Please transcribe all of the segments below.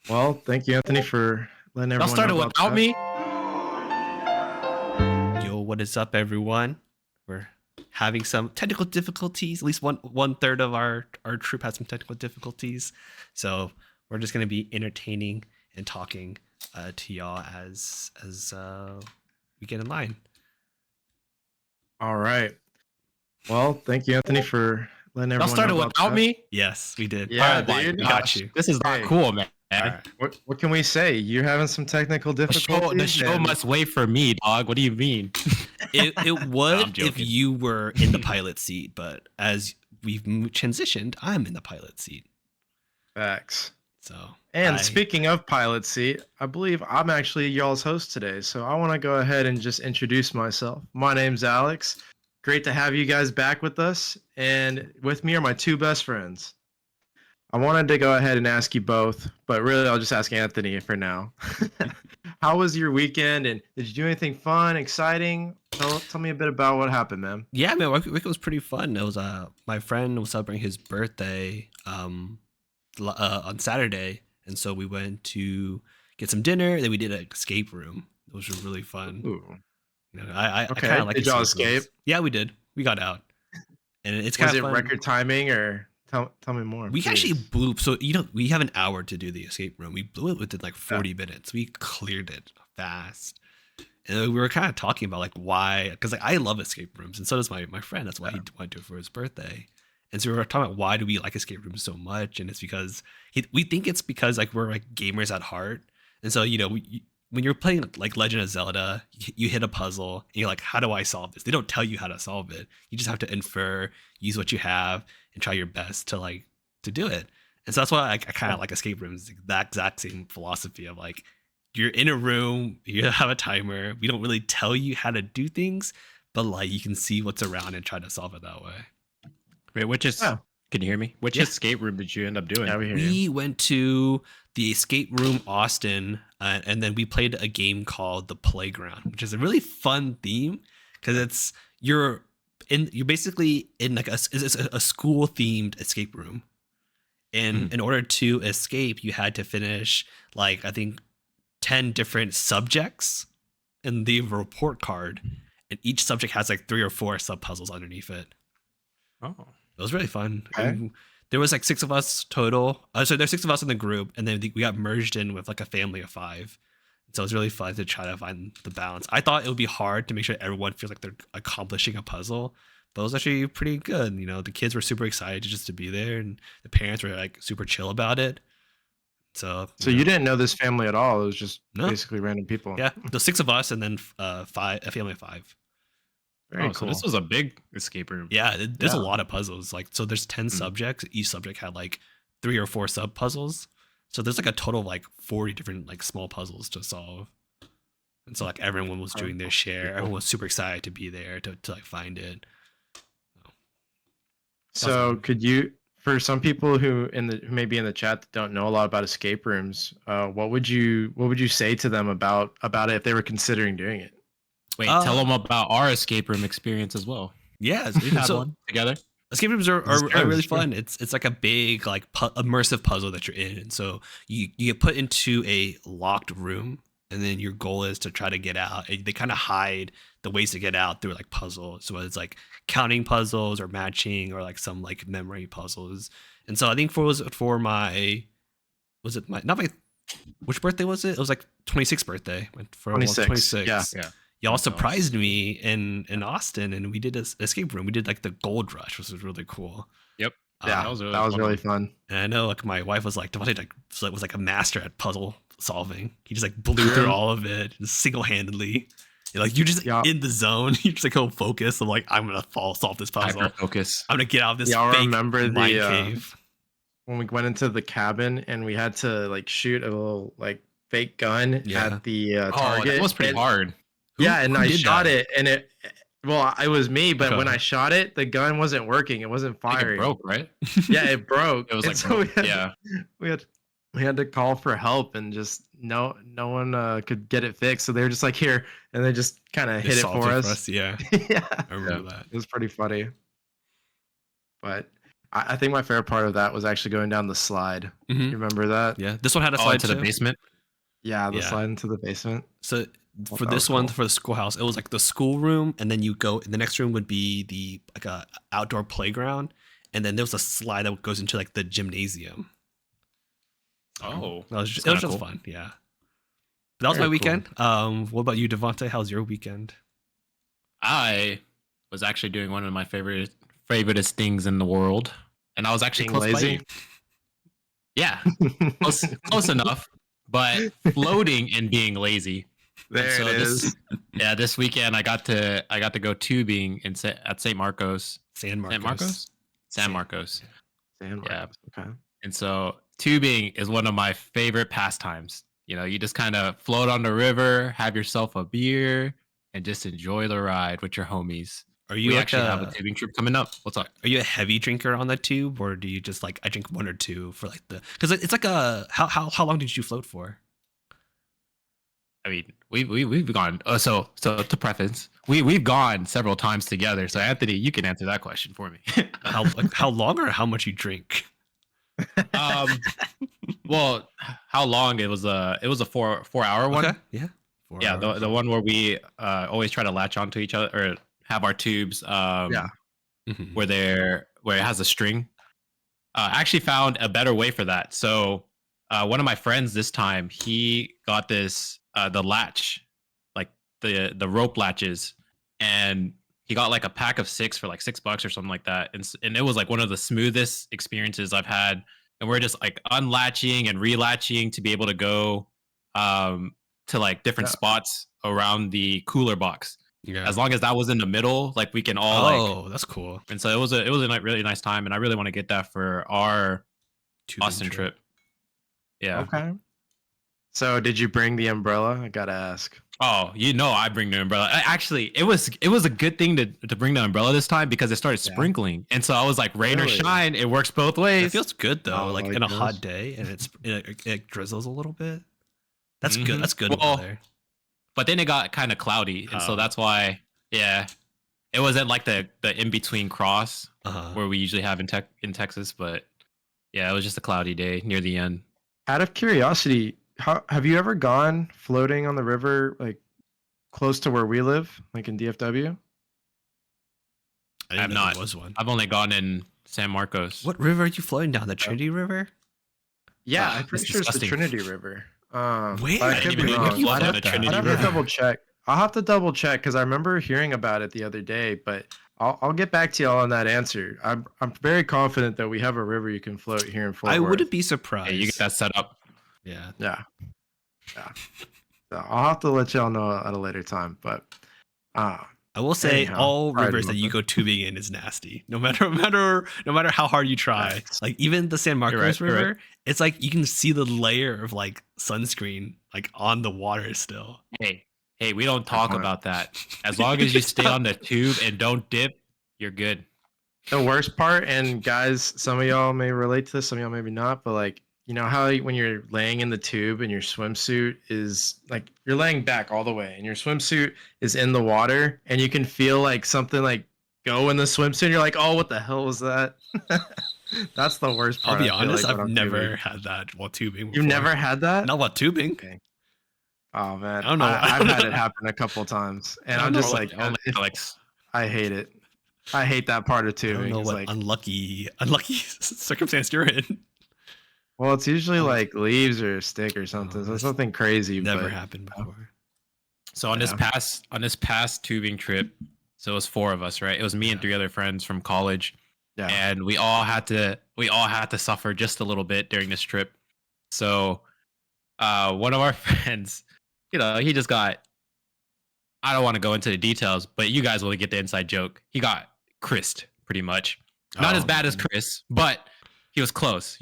Well, thank you, Anthony, for letting Y'all everyone know started about without that. me? Yo, what is up, everyone? We're having some technical difficulties. At least one third of our troop had some technical difficulties. So we're just gonna be entertaining and talking to y'all as we get in line. All right. Well, thank you, Anthony, for letting Y'all everyone know started about without that. me? Yes, we did. Yeah, All right, dude. we got you. This is not Hey, cool, man. All right. what can we say? You're having some technical The difficulties. show and- must wait for me, dog. What do you mean? It I'm would if joking. you were in the pilot seat, but as we've transitioned, I'm in the pilot seat. Facts. So And speaking of pilot seat, I believe I'm actually y'all's host today. So I want to go ahead and just introduce myself. My name's Alex. Great to have you guys back with us. And with me are my two best friends. I wanted to go ahead and ask you both, but really I'll just ask Anthony for now. How was your weekend, and did you do anything fun, exciting? Tell me a bit about what happened, man. yeah, man, weekend was pretty fun. It was my friend was celebrating his birthday on Saturday, and so we went to get some dinner. Then we did an escape room. It was really fun. Ooh. You know, I Okay. kind of like Did y'all escape rooms. escape? Yeah, we did. We got out, and it's kind Was of it fun. record timing, or tell me more? We please. actually blew. So we have an hour to do the escape room. We blew it within like 40 minutes. We cleared it fast. And we were kind of talking about like why, because like I love escape rooms, and so does my friend. That's why he went to it for his birthday. And so we were talking about why do we like escape rooms so much, and it's because we think it's because like we're like gamers at heart, and so when you're playing like Legend of Zelda, you hit a puzzle, and you're like, how do I solve this? They don't tell you how to solve it. You just have to infer, use what you have, and try your best to do it. And so that's why I kind of like escape rooms. That exact same philosophy of like, you're in a room, you have a timer. We don't really tell you how to do things, but like you can see what's around and try to solve it that way. Wait, can you hear me? Which Yeah. escape room did you end up doing? Yeah, we hear you. We went to the escape room Austin, and then we played a game called The Playground, which is a really fun theme because you're basically in like it's a school themed escape room, and in order to escape, you had to finish like I think 10 different subjects in the report card, and each subject has like 3 or 4 sub puzzles underneath it. Oh, It was really fun. Okay. There was like 6 of us total. So there's 6 of us in the group, and then we got merged in with like a family of 5. So it was really fun to try to find the balance. I thought it would be hard to make sure everyone feels like they're accomplishing a puzzle, but it was actually pretty good. You know, the kids were super excited just to be there, and the parents were like super chill about it. So you didn't know this family at all? It was just No. basically random people. Yeah, the 6 of us, and then a family of 5. Very so cool. this was a big escape room. Yeah, there's a Yeah. lot of puzzles. Like, so there's 10 subjects. Each subject had like 3 or 4 sub puzzles. So there's like a total of like 40 different like small puzzles to solve. And so like everyone was doing their share. Everyone was super excited to be there to like find it. So could you, for some people who may be in the chat that don't know a lot about escape rooms, what would you say to them about it if they were considering doing it? Wait, tell them about our escape room experience as well. Yeah, We've had one together. Escape rooms are really Sure. fun. It's like a big like immersive puzzle that you're in, and so you get put into a locked room, and then your goal is to try to get out. And they kind of hide the ways to get out through like puzzles. So it's like counting puzzles or matching or like some like memory puzzles. And so I think for my which birthday was it? It was like 26th birthday. For 26. Yeah. Y'all surprised me in Austin, and we did an escape room. We did like the Gold Rush, which was really cool. Yep. Yeah, that was really fun. And I know like my wife was like, Devante was like a master at puzzle solving. He just like blew through all of it single handedly. Like you're just in the zone. You just like go focus. I'm like, I'm gonna solve this puzzle. Hyper focus. I'm gonna get out of this. Y'all fake remember mind the cave when we went into the cabin and we had to like shoot a little like fake gun at the target? That was pretty hard. And who I did shot that? it, and it was me, but when I shot it, the gun wasn't working. It wasn't I think firing. it broke, right? Yeah, it broke. It was And like so broke. we had to call for help, and just no one could get it fixed. So they were just like, here, and they just kind of hit it solved for us. Yeah, Yeah, I remember that. it was pretty funny. But I think my favorite part of that was actually going down the slide. You Mhm. remember that? Yeah, this one had a Oh, slide into the too. basement. Yeah, the Yeah. slide into the basement. So Well, for that was this one, cool. for the schoolhouse, it was like the schoolroom, and then you go. The next room would be the like a outdoor playground, and then there was a slide that goes into like the gymnasium. Oh, That was that's it was kinda just cool. fun. Yeah, but that was my Very cool. weekend. What about you, Devante? How's your weekend? I was actually doing one of my favoriteest things in the world, and I was actually Being close by lazy. you. Yeah, close enough, but floating and being lazy. And There it so is. this weekend I got to go tubing at St. Marcos. San San Marcos. Marcos? San Marcos. San Yeah. Marcos. Okay. And so tubing is one of my favorite pastimes. You know, you just kind of float on the river, have yourself a beer, and just enjoy the ride with your homies. Are you We like actually have a a tubing trip coming up. What's up? Are you a heavy drinker on the tube, or do you just like I drink one or two for like the because it's like a how long did you float for? I mean, we've gone. So to preface, we've gone several times together. So Anthony, you can answer that question for me. How long or how much you drink? um, well, how long it was a 4 hour one. Okay, yeah, 4 Yeah, hours. the one where we always try to latch onto each other or have our tubes Yeah. Mhm. where it has a string. I actually found a better way for that. So one of my friends this time he got this the latch, like the rope latches, and he got like a pack of 6 for like $6 or something like that, and it was like one of the smoothest experiences I've had. And we're just like unlatching and relatching to be able to go um, to like different Yeah. spots around the cooler box. Yeah. As long as that was in the middle, like we can all like. Oh, that's cool. And so it was a really nice time, and I really want to get that for our Tubing Austin trip. Yeah. Okay. So did you bring the umbrella? I gotta ask. Oh, I bring the umbrella. Actually, it was a good thing to bring the umbrella this time because it started Yeah. sprinkling, and so I was like, rain Really? or shine, it works both It ways. feels good though, Oh like my in a gosh. hot day, and it drizzles a little bit. That's Mhm. good. That's good Well, weather. But then it got kind of cloudy, and so Oh. that's why, yeah, it wasn't like the in between cross Uh-huh. where we usually have in Texas, but yeah, it was just a cloudy day near the end. Out of curiosity, how have you ever gone floating on the river like close to where we live, like in DFW? I I didn't have know not. there was one. I've only gone in San Marcos. What river are you floating down? The Trinity River? Yeah, Ah, I'm pretty that's sure it's the disgusting. Trinity River. Where? But I I didn't could even be know wrong. you floated floated on the that. Trinity I'd have to River. double check. I'll have to double check because I remember hearing about it the other day, but I'll get back to y'all on that answer. I'm very confident that we have a river you can float here in Fort I Worth. wouldn't be Hey, surprised. you get that set up. Yeah. Yeah, yeah. So I'll have to let y'all know at a later time. But I will say anyhow, all pride rivers that you moment. go tubing in is nasty. No matter no matter how hard you try. Facts. Like even the San Marcos right, you're right. River, it's like you can see the layer of like sunscreen like on the water still. Hey, we don't talk point. about that. As long as you stay on the tube and don't dip, you're good. The worst part, and guys, some of y'all may relate to this, some of y'all maybe not, but like, you know how when you're laying in the tube and your swimsuit is like you're laying back all the way and your swimsuit is in the water and you can feel like something like go in the swimsuit and you're like, oh, what the hell was that? That's the worst I'll part. be I feel honest, like when I've I'm never tubing. had that while tubing. You've Before. never had that? Not while tubing. Okay. Oh man, I don't know. I've had it happen a couple times, and I I'm don't just know. like, Only Alex. I hate it. I hate that part of I don't tubing. know It's what like, unlucky circumstance you're in. well, it's usually like leaves or a stick or something. So it's that's nothing crazy. Never but happened before. So on this past tubing trip, so it was 4 of us, right? It was me and 3 other friends from college, yeah, and we all had to suffer just a little bit during this trip. So one of our friends, he just got, I don't want to go into the details, but you guys will get the inside joke. He got Chrised pretty much. Not as Oh, bad as Chris, but he was close.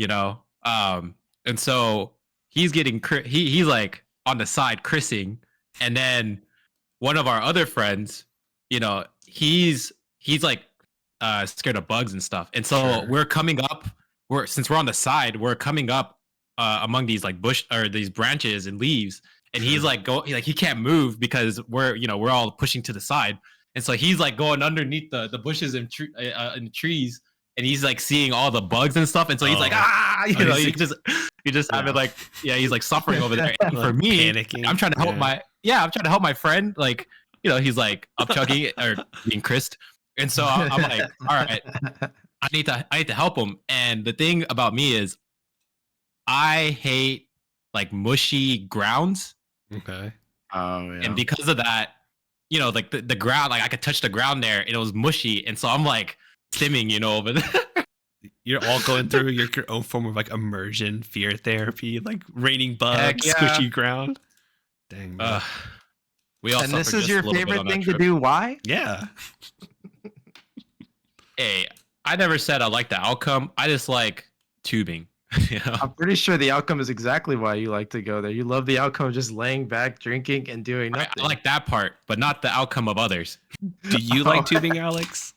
And so he's getting he's like on the side chrising, and then one of our other friends, he's like scared of bugs and stuff. And so Sure. we're coming up, since we're on the side, we're coming up among these like bush or these branches and leaves, and he's like he can't move because we're all pushing to the side, and so he's like going underneath the bushes and trees, and he's like seeing all the bugs and stuff, and so he's like, Oh. ah, Oh, he's you like- just have it like, yeah, he's like suffering over there. And for Like me, panicking. I'm trying to help Yeah. I'm trying to help my friend, like, he's like up chugging or being Christ, and so I'm like, all right, I need to help him. And the thing about me is, I hate like mushy grounds. Okay. Oh yeah. And because of that, like the ground, like I could touch the ground there and it was mushy. And so I'm like stimming, over there. You're all going through your own form of like immersion fear therapy, like raining bugs, yeah. squishy ground. Dang, man. We all And this suffer is just your a little bit favorite on that thing to trip. do. Why? Yeah. Hey, I never said I like the outcome. I just like tubing. I'm pretty sure the outcome is exactly why you like to go there. You love the outcome of just laying back, drinking, and doing I nothing. like that part, but not the outcome of others. Do you like tubing, Alex?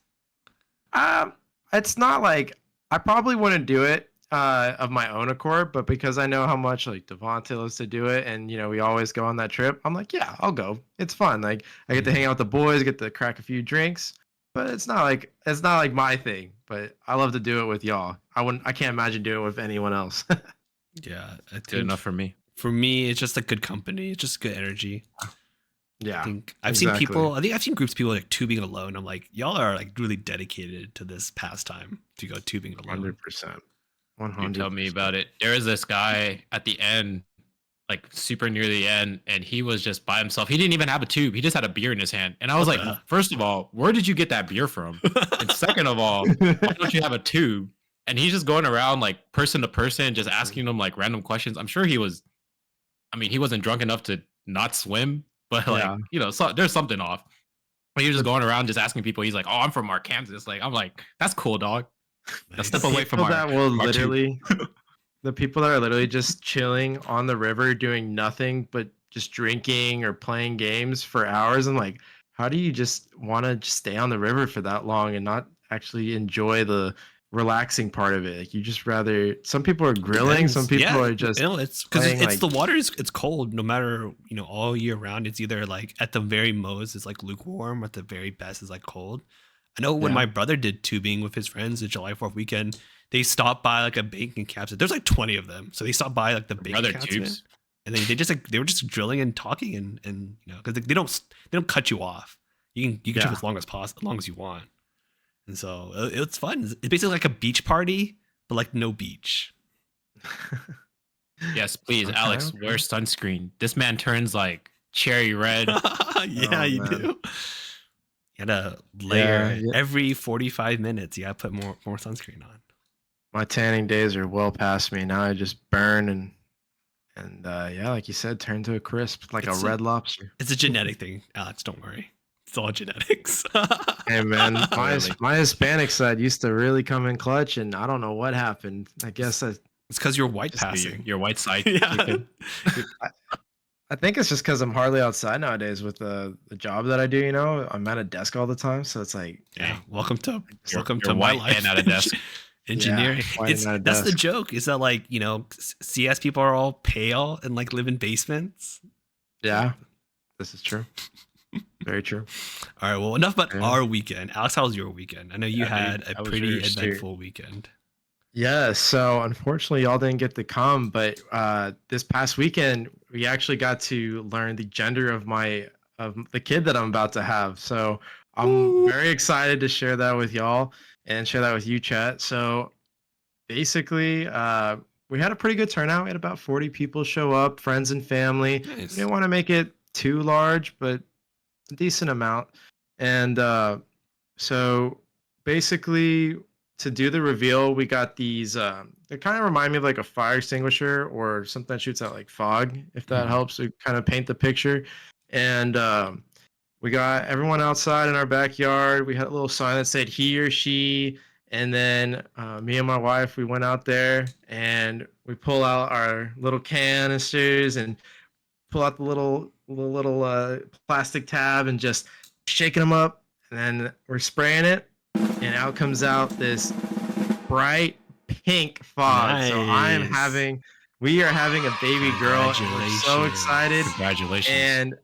It's not like I probably wouldn't do it of my own accord, but because I know how much like Devante loves to do it, and we always go on that trip, I'm like, yeah, I'll go. It's fun. Like I get to hang out with the boys, get to crack a few drinks, but it's not like my thing. But I love to do it with y'all. I can't imagine doing it with anyone else. Yeah. I Good think enough for me. for me, it's just a good company. It's just good energy. Yeah. I think I've seen exactly. people. I think I've seen groups of people like tubing alone. I'm like, y'all are like really dedicated to this pastime to go tubing alone. 100%. You 100%. tell me about it. There was this guy at the end, like super near the end, and he was just by himself. He didn't even have a tube. He just had a beer in his hand. And I was What like, the- first of all, where did you get that beer from? And second of all, why don't you have a tube? And he's just going around like person to person, just asking them like random questions. I'm sure he wasn't drunk enough to not swim, but like, Yeah. so there's something off. But he was just going around just asking people. He's like, oh, I'm from Arkansas. Like, I'm like, that's cool, dog. Now step away from People our, that will from our tube. literally the people that are literally just chilling on the river doing nothing but just drinking or playing games for hours. I'm like, how do you just want to stay on the river for that long and not actually enjoy the relaxing part of it? Like you just rather, some people are grilling, some Depends. people Yeah, are just it's because playing, it's like- the water is it's cold no matter all year round. It's either like at the very most it's like lukewarm, at the very best is like cold. I know when Yeah. my brother did tubing with his friends the July 4th weekend, they stopped by like a bacon capsule. There's like 20 of them, so they stopped by like the bacon Brother capsule, tubes. and they just like they were just drilling and talking and because they don't cut you off. You can Yeah. tube as long as possible, as long as you want. And so it's fun. It's basically like a beach party, but like no beach. Yes, please, Okay, Alex, okay. wear sunscreen. This man turns like cherry red. Yeah, Oh, you man. do. You gotta layer Yeah. every 45 minutes. You gotta put more sunscreen on. My tanning days are well past me. Now I just burn and yeah, like you said, turn to a crisp like It's a red lobster. It's a genetic thing, Alex. Don't worry. It's all genetics. Hey man, my Really? my Hispanic side used to really come in clutch, and I don't know what happened. I guess It's because you're white Just passing. Your white side. Yeah. I think it's just because I'm hardly outside nowadays with the job that I do. I'm at a desk all the time, so it's like, Yeah. Welcome to You're my white life. and at a desk. Engineering. white and at a That's the desk. joke. Is that like CS people are all pale and like live in basements. yeah, this is true. Very true. All right. Well, enough about Yeah. our weekend. Alex, how was your weekend? I know you Yeah, had dude, a how was pretty yours, too? eventful weekend. Yeah, so unfortunately, y'all didn't get to come, but this past weekend we actually got to learn the gender of the kid that I'm about to have. So I'm very excited to share that with y'all and share that with you, chat. So basically, we had a pretty good turnout. We had about 40 people show up, friends and family. We Nice. didn't want to make it too large, but a decent amount. And so basically, to do the reveal, we got these. They kind of remind me of like a fire extinguisher or something that shoots out like fog, if that Mhm. helps to kind of paint the picture. And we got everyone outside in our backyard. We had a little sign that said he or she. And then me and my wife, we went out there and we pull out our little canisters and pull out the little plastic tab and just shaking them up. And then we're spraying it, and out comes out this bright pink fog. So Nice. we are having a baby girl, and we're so Congratulations. excited. Congratulations. And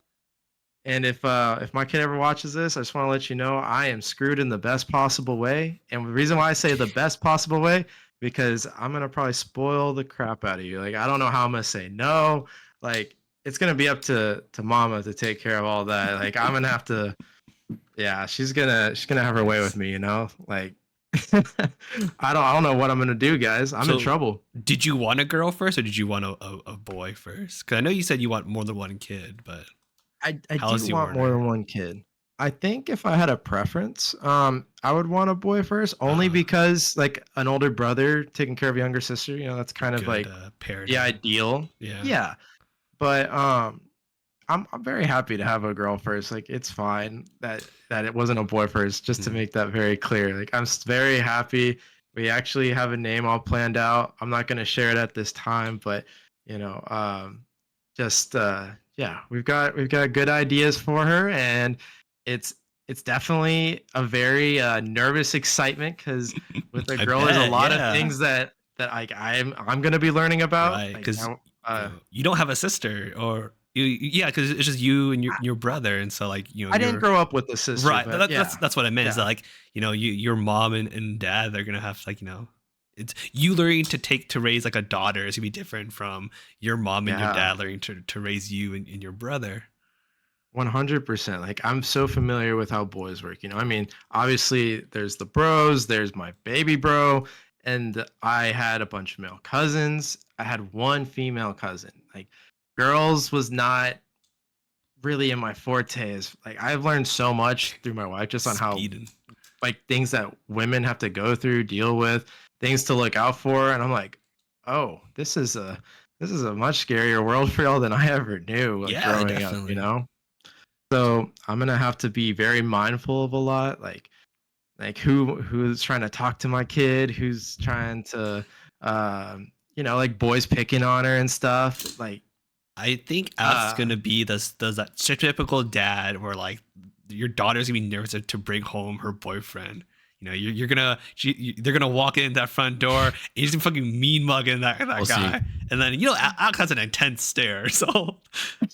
And if my kid ever watches this, I just want to let you know I am screwed in the best possible way. And the reason why I say the best possible way, because I'm gonna probably spoil the crap out of you. Like I don't know how I'm gonna say no. Like it's gonna be up to mama to take care of all that. Like I'm gonna have to, yeah, she's gonna have her way with me, you know? Like I don't know what I'm gonna do, guys. I'm in So, trouble. did you want a girl first, or did you want a boy first? Because I know you said you want more than one kid, but I how's do the want more order? than one kid. I think if I had a preference, I would want a boy first, only Uh, because like an older brother taking care of a younger sister, you know, that's kind of good like the paradigm. ideal. Yeah. Yeah. But I'm very happy to have a girl first. Like it's fine that it wasn't a boy first, just to Mhm. make that very clear. Like very happy. We actually have a name all planned out. I'm not gonna share it at this time, but you know, just yeah, we've got good ideas for her, and it's it's definitely a very nervous excitement because with a I girl, there's a bet. lot of Yeah. things that like I'm gonna be learning about. Right. Like Because uh, you don't have a sister, or yeah, because it's just you and your brother, and so like I didn't you're grow up with a sister, right. but yeah, That's what I meant. Is that yeah, like your mom and dad, they're gonna have like it's you learning to raise like a daughter is gonna be different from your mom and your yeah, dad learning to raise you and your brother. 100%. Like I'm so familiar with how boys work. You know, I mean, obviously there's the bros, there's my baby bro, and I had a bunch of male cousins. I had one female cousin. Like girls was not really in my fortes. Like I've learned so much through my wife just on how Speeding. like things that women have to go through, deal with, things to look out for, and I'm like, oh, this is a much scarier world for y'all than I ever knew. Like Yeah, growing up, you definitely. know. So I'm gonna have to be very mindful of a lot, like who's trying to talk to my kid, who's trying to, like boys picking on her and stuff. Like, I think Al's uh, gonna be this does that typical dad where like your daughter's gonna be nervous to bring home her boyfriend. You're gonna they're gonna walk in that front door and he's gonna fucking mean mugging that We'll see. guy, and then Alex has an intense stare. So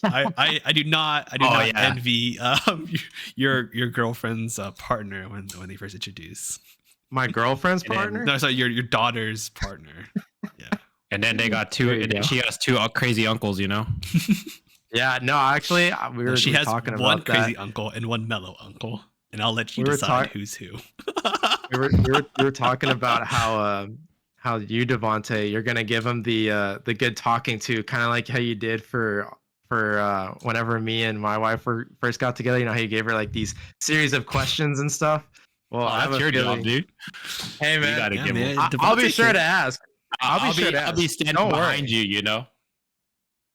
I do Oh not yeah. envy your girlfriend's partner when they first introduce. my girlfriend's And then partner. No, sorry, your daughter's partner. Yeah. and then they got two. There you And then go. she has two crazy uncles. You know. Yeah, no, actually, we No, were, she we were has talking one about that. crazy uncle and one mellow uncle, and I'll let you We were decide talking. who's who. We were talking about how you Devante, you're gonna give him the good talking to, kind of like how you did for whenever me and my wife first got together. You know how you gave her like these series of questions and stuff. Well, Oh, I have that's a your job, feeling. dude. Hey You man, got to Yeah, give them. man. I'll be Devontae sure should. to ask. I'll be sure to I'll be ask. standing Don't behind worry. you. You know.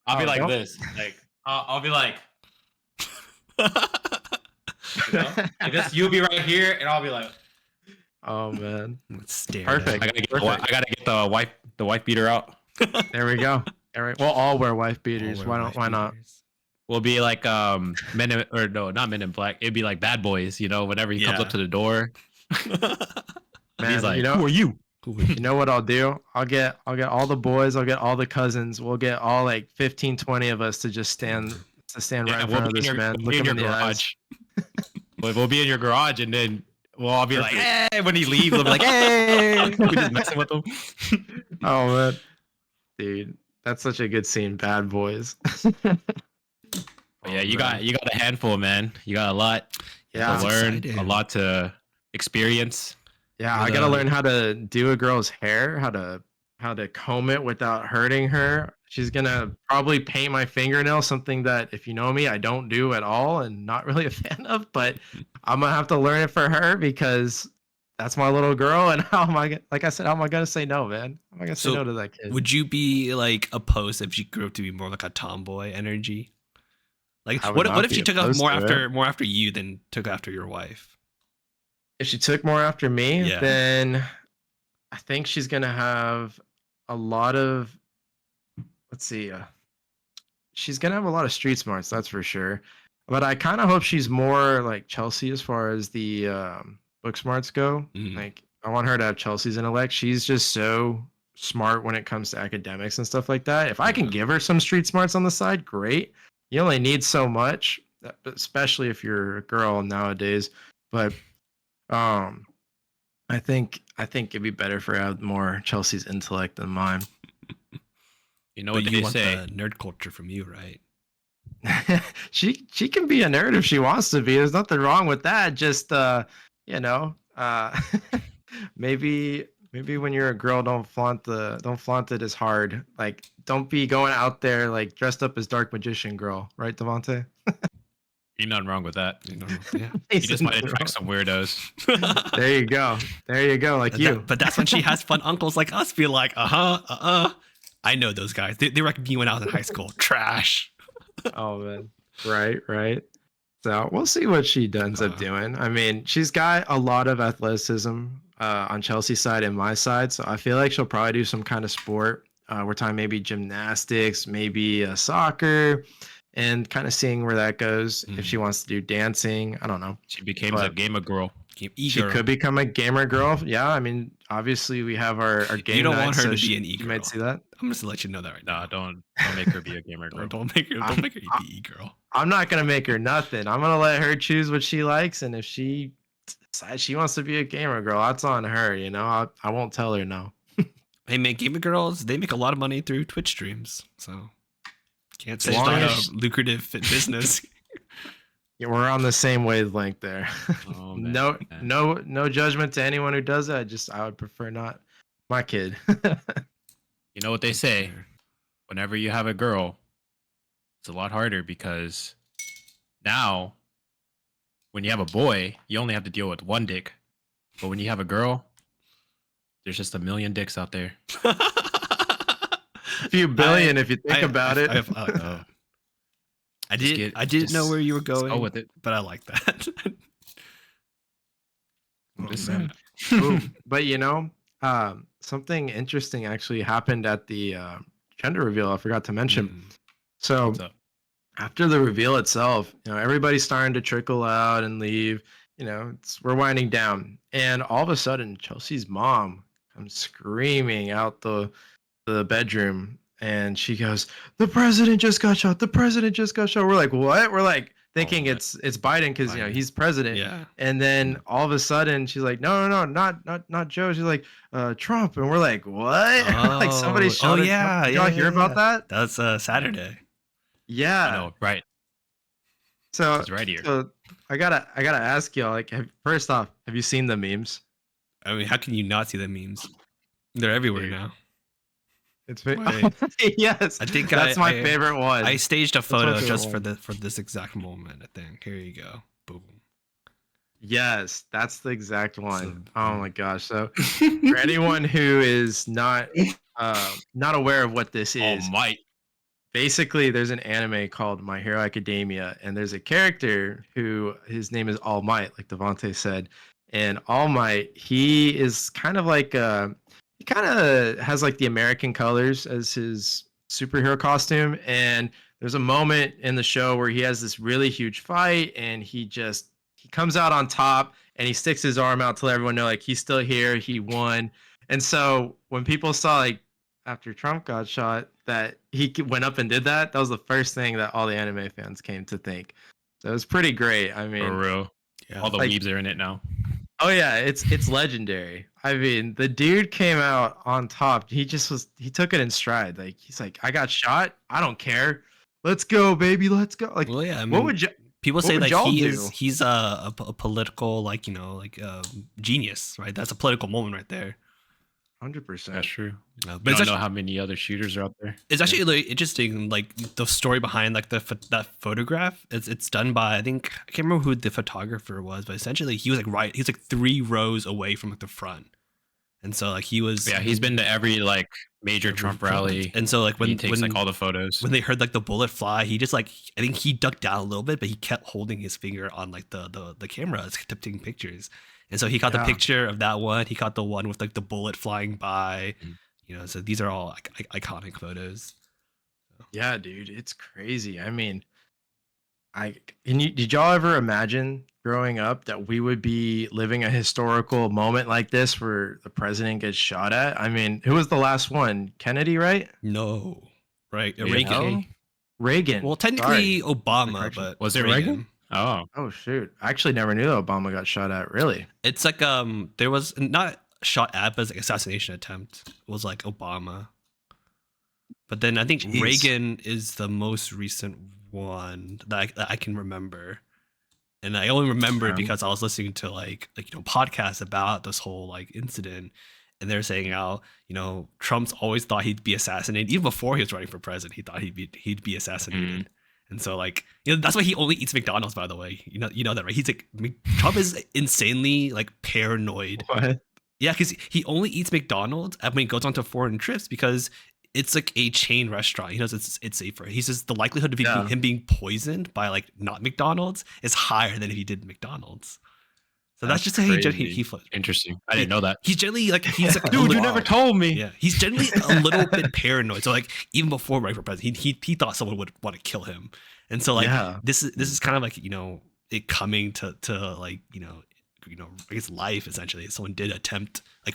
I'll be Oh, like don't. this. Like I'll be like, like this. You'll be right here, and I'll be like, Oh man, Let's stare at perfect, I perfect. gotta get the wife beater out. him. There we go. All right, we'll all wear wife All beaters. wear Why don't? wife Why not? beaters. We'll be like men in, or no, not Men in Black. It'd be like Bad Boys. You know, whenever he comes up Yeah. to the door, and he's Man, like, "Who are you?" you know what I'll do? I'll get all the boys, I'll get all the cousins. We'll get all like 15, 20 of us to stand right Yeah, in front of this man, we'll look be in him your in the eyes. garage. We'll be in your garage, and then we'll all be like, Perfect. "Hey!" When he leaves, we'll be like, "Hey!" We just messing with him. Oh man, dude, that's such a good scene. Bad boys. But yeah, Oh man. you got a handful, man. You got a lot Yeah, to that's Yeah, learn, a exciting. lot to experience. yeah. With I gotta learn how to do a girl's hair, how to comb it without hurting her. She's gonna probably paint my fingernail, something that if you know me, I don't do at all and not really a fan of. But I'm gonna have to learn it for her because that's my little girl. And how am like I said, how am I gonna say no, man? How am I gonna say no So to that kid? would you be like opposed if she grew up to be more like a tomboy energy? Like I would what not if be she took off opposed to it. more after you than took after your wife? If she took more after me, Yeah. then I think she's gonna have a lot of, let's see, she's gonna have a lot of street smarts, that's for sure. But I kind of hope she's more like Chelsea as far as the book smarts go. Mhm. Like I want her to have Chelsea's intellect. She's just so smart when it comes to academics and stuff like that. If I can Yeah. give her some street smarts on the side, great. You only need so much. especially if you're a girl nowadays. But um, I think it'd be better for her to have more Chelsea's intellect than mine. You know But what you they want say. the nerd culture from you, right? She can be a nerd if she wants to be. There's nothing wrong with that. Just you know, maybe when you're a girl, don't flaunt it as hard. Like, don't be going out there like dressed up as Dark Magician girl, right, Devante? Ain't nothing wrong with that. You know, yeah. He You said just might nothing attract wrong. some weirdos. There you go. There you go. Like And you. but that's when she has fun uncles like us be like, I know those guys. They reckon me when I was in high school. Trash. Oh man. Right. So we'll see what she ends up doing. I mean, she's got a lot of athleticism on Chelsea's side and my side. So I feel like she'll probably do some kind of sport. We're talking maybe gymnastics, maybe soccer, and kind of seeing where that goes. If she wants to do dancing, I don't know. She became a gamer girl. She could become a gamer girl. Yeah, I mean, obviously we have our game. You don't night, want her so to be an you e-girl. might see that. I'm just gonna let you know that right now. Nah, don't make her be a gamer girl. Don't make her be e-girl. I'm not gonna make her nothing. I'm gonna let her choose what she likes, and if she decides she wants to be a gamer girl, that's on her. You know, I won't tell her no. Hey man, gamer girls, they make a lot of money through Twitch streams, so can't say it's long not as- a lucrative business. Yeah, we're on the same wavelength there. Oh, man. No judgment to anyone who does that. I would prefer not my kid. You know what they say? Whenever you have a girl, it's a lot harder because now, when you have a boy, you only have to deal with one dick. But when you have a girl, there's just a million dicks out there. A few billion if you think about it. I didn't know where you were going. Go with it. But I like that. Just man. saying. Ooh, but you know, something interesting actually happened at the gender reveal. I forgot to mention. So What's up? after the reveal itself, you know, everybody's starting to trickle out and leave. You know, we're winding down, and all of a sudden, Chelsea's mom comes screaming out the bedroom, and she goes, "The president just got shot. The president just got shot." We're like, "What?" We're like thinking it's Biden because you know he's president. Yeah. And then all of a sudden, she's like, "No, not Joe." She's like, "Trump," and we're like, "What?" Like somebody shot. yeah. Did y'all hear about that? That's Saturday. Yeah. I know, right? So It's right here. So I gotta ask y'all. Like, first off, have you seen the memes? I mean, how can you not see the memes? They're everywhere Dude. now. It's Wait. yes. I think that's my favorite one. I staged a my photo favorite just one. for this exact moment. I think. Here you go. Boom. Yes, that's the exact one. So- Oh my gosh. So for anyone who is not aware of what this All is, might. basically there's an anime called My Hero Academia, and there's a character who his name is All Might, like Devante said. And All Might, he is kind of like he kind of has like the American colors as his superhero costume. And there's a moment in the show where he has this really huge fight, and he comes out on top, and he sticks his arm out to let everyone know like he's still here, he won. And so when people saw like after Trump got shot that he went up and did that, that was the first thing that all the anime fans came to think. So it was pretty great. I mean, For real. Yeah. All the like- weebs are in it now. oh yeah, it's legendary. I mean, the dude came out on top. He took it in stride. Like he's like, I got shot. I don't care. Let's go, baby. Let's go. Like, Well, yeah. I mean, what would you? people what say would like y'all he's a political genius, right? That's a political moment right there. 100%. That's true. But But it's I don't actually, know how many other shooters are out there. it's actually really interesting, like the story behind like that photograph. It's done by I can't remember who the photographer was, but essentially he was like 3 rows away from like the front, and so like he was Yeah, he's been to every like major Trump rally. and so like He when takes like all the photos. when they heard like the bullet fly, he just like I think he ducked down a little bit, but he kept holding his finger on like the camera, kept taking pictures, and so he caught the Yeah. picture of that one. He caught the one with like the bullet flying by, Mhm. you know. So these are all iconic photos. Yeah, dude, it's crazy. I mean, did y'all ever imagine growing up that we would be living a historical moment like this where the president gets shot at? I mean, who was the last one? Kennedy, right? No, right? Yeah. Reagan. No? Reagan. Well, technically Sorry. Obama, Correction. but Was it Reagan? Oh, Oh shoot! I actually never knew Obama got shot at. Really? It's like there was not shot at, but it's like assassination attempt. It was like Obama. But then I think Jeez. Reagan is the most recent one that I can remember. And I only remember it because I was listening to like podcasts about this whole like incident, and they're saying how Trump's always thought he'd be assassinated even before he was running for president. He thought he'd be assassinated, and so like that's why he only eats McDonald's. By the way, you know that, right? He's like Trump is insanely like paranoid. What? Yeah, because he only eats McDonald's when he goes on to foreign trips because it's like a chain restaurant. He knows it's safer. He says the likelihood of him being poisoned by like not McDonald's is higher than if he did McDonald's. So that's just how he interesting. I didn't know that. He's generally like dude, you never told me. Yeah, he's generally a little bit paranoid. So like even before running for president, he thought someone would want to kill him, and so like this is kind of like it coming to like I guess life essentially. Someone did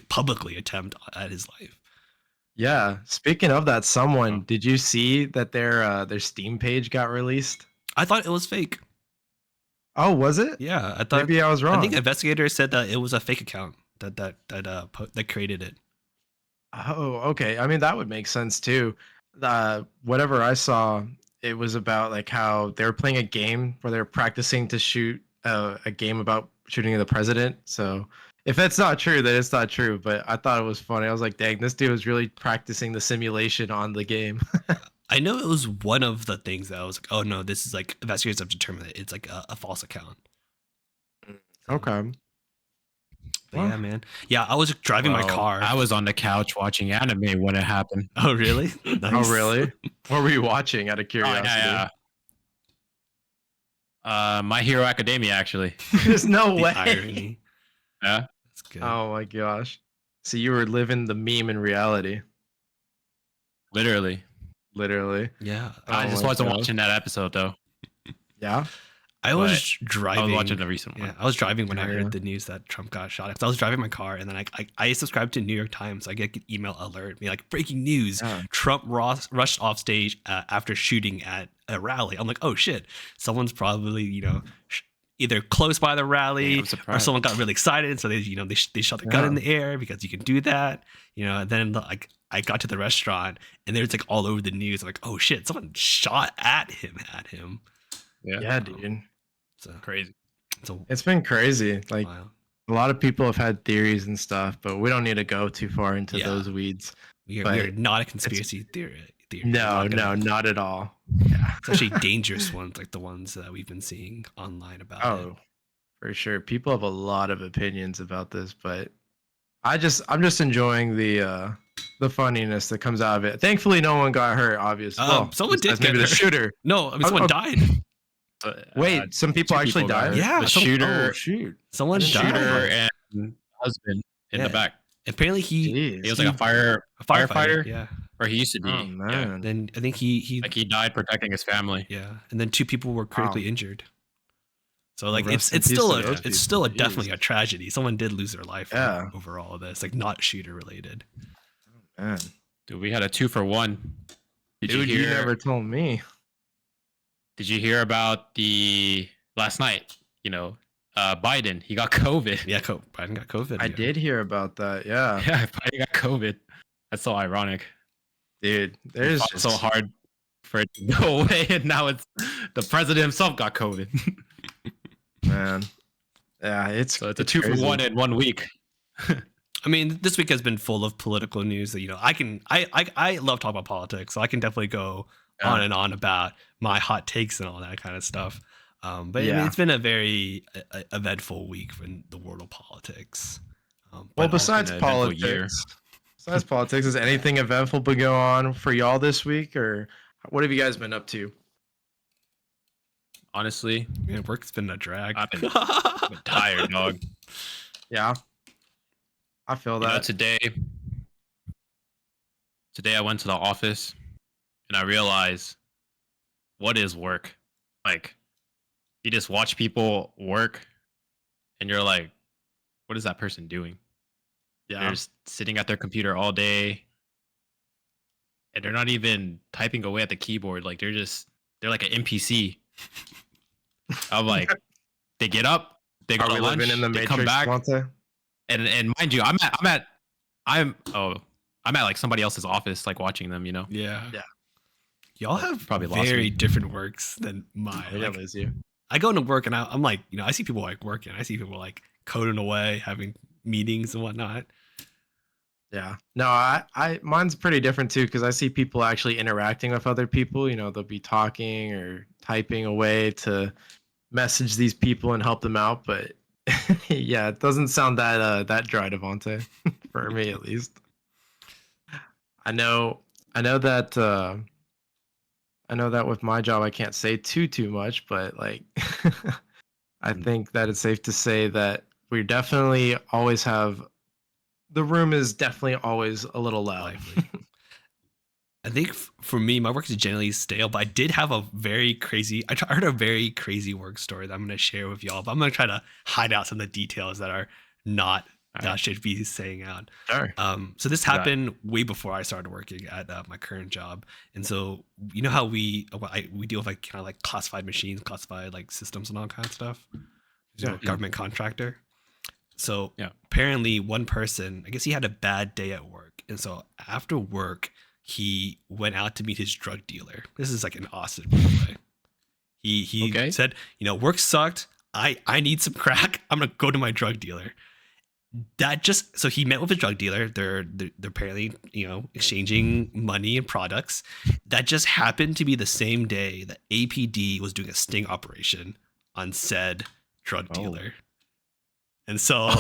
publicly attempt at his life. Yeah. Speaking of that, did you see that their Steam page got released? I thought it was fake. Oh, was it? Yeah, I thought maybe I was wrong. I think investigators said that it was a fake account that created it. Oh, okay. I mean, that would make sense too. Whatever I saw, it was about like how they were playing a game where they're practicing to shoot a game about shooting the president. So if that's not true, then it's not true. But I thought it was funny. I was like, dang, this dude was really practicing the simulation on the game. I know it was one of the things that I was like, oh no, this is like investigators have determined that it's like a false account. Okay. But yeah, man. Yeah, I was driving my car. I was on the couch watching anime when it happened. Oh, really? Nice. Oh, really? What were you watching out of curiosity? My Hero Academia, actually. There's no The way. Yeah. That's good. Oh my gosh. So you were living the meme in reality. Literally. Yeah. I just wasn't watching that episode though. Yeah. I was driving. I was watching the recent one. Yeah, I was driving when I heard the news that Trump got shot. Because I was driving my car, and then I subscribed to New York Times. So I get an email alert, be like, breaking news: Trump rushed off stage after shooting at a rally. I'm like, oh shit, someone's probably either close by the rally or someone got really excited, so they shot the gun in the air because you can do that. And then like I got to the restaurant, and there's like all over the news. I'm like, oh shit, someone shot at him. Yeah, dude. So crazy. It's been crazy. Like wow. a lot of people have had theories and stuff, but we don't need to go too far into those weeds. We are not a conspiracy theory. No, not at all. Yeah. Especially dangerous ones like the ones that we've been seeing online about. Oh, for sure. People have a lot of opinions about this, but I'm just enjoying the funniness that comes out of it. Thankfully, no one got hurt. Obviously, someone did get maybe hurt. The shooter. No, I mean someone died. Wait, some people actually died. Yeah, the shooter. Oh, shoot. Someone died. Shooter and husband in the back. Apparently he was like a firefighter. Yeah, or he used to be. Oh man. Yeah. Then I think he died protecting his family. Yeah, and then 2 people were critically injured. So like it's still definitely a tragedy. Someone did lose their life over all of this, like not shooter related. Oh, man. Dude, we had a 2-for-1. Dude, you never told me. Did you hear about the last night? Biden, he got COVID. Yeah, Biden got COVID. I did hear about that. Yeah. Yeah, Biden got COVID. That's so ironic. Dude, there's so hard for it to go away, and now it's the president himself got COVID. Man. Yeah, it's a 2-for-1 in 1 week. I mean, this week has been full of political news that I love talking about politics, so I can definitely go on and on about my hot takes and all that kind of stuff. But I mean, it's been a very eventful week in the world of politics. Well, besides politics, has anything eventful been going on for y'all this week, or what have you guys been up to? Honestly, work's been a drag. I've been tired, dog. Yeah, I feel that. Today I went to the office and I realized, what is work? Like, you just watch people work and you're like, what is that person doing? Yeah. They're just sitting at their computer all day and they're not even typing away at the keyboard. Like, they're just they're like an NPC. I'm like, they get up, they go Are to we lunch, living in the they Matrix, come back, Devante? and mind you, I'm at like somebody else's office, like watching them, you know. Yeah. Yeah. Y'all have Probably lost very me. different works than mine. We Like, didn't lose you. I go into work and I'm like, I see people like working. I see people like coding away, having meetings and whatnot. Yeah. No, mine's pretty different too because I see people actually interacting with other people. They'll be talking or typing away to message these people and help them out. But yeah, it doesn't sound that dry, Devante, for me at least. I know that with my job I can't say too much, but like I think that it's safe to say that we definitely always have the room is definitely always a little loud. Lively. I think for me, my work is generally stale, but I did have a very crazy, I heard a very crazy work story that I'm going to share with y'all, but I'm going to try to hide out some of the details that are not, that should be saying out. Sure. So this happened way before I started working at my current job. And so, you know how we deal with like kind of like classified machines, classified like systems and all kind of stuff. Yeah. Government contractor. So Yeah. apparently one person, I guess he had a bad day at work. And so after work, he went out to meet his drug dealer. This is like in Austin, by the way. He said, work sucked. I need some crack. I'm going to go to my drug dealer. So he met with his drug dealer. They're apparently, exchanging money and products. That just happened to be the same day that APD was doing a sting operation on said drug dealer. And so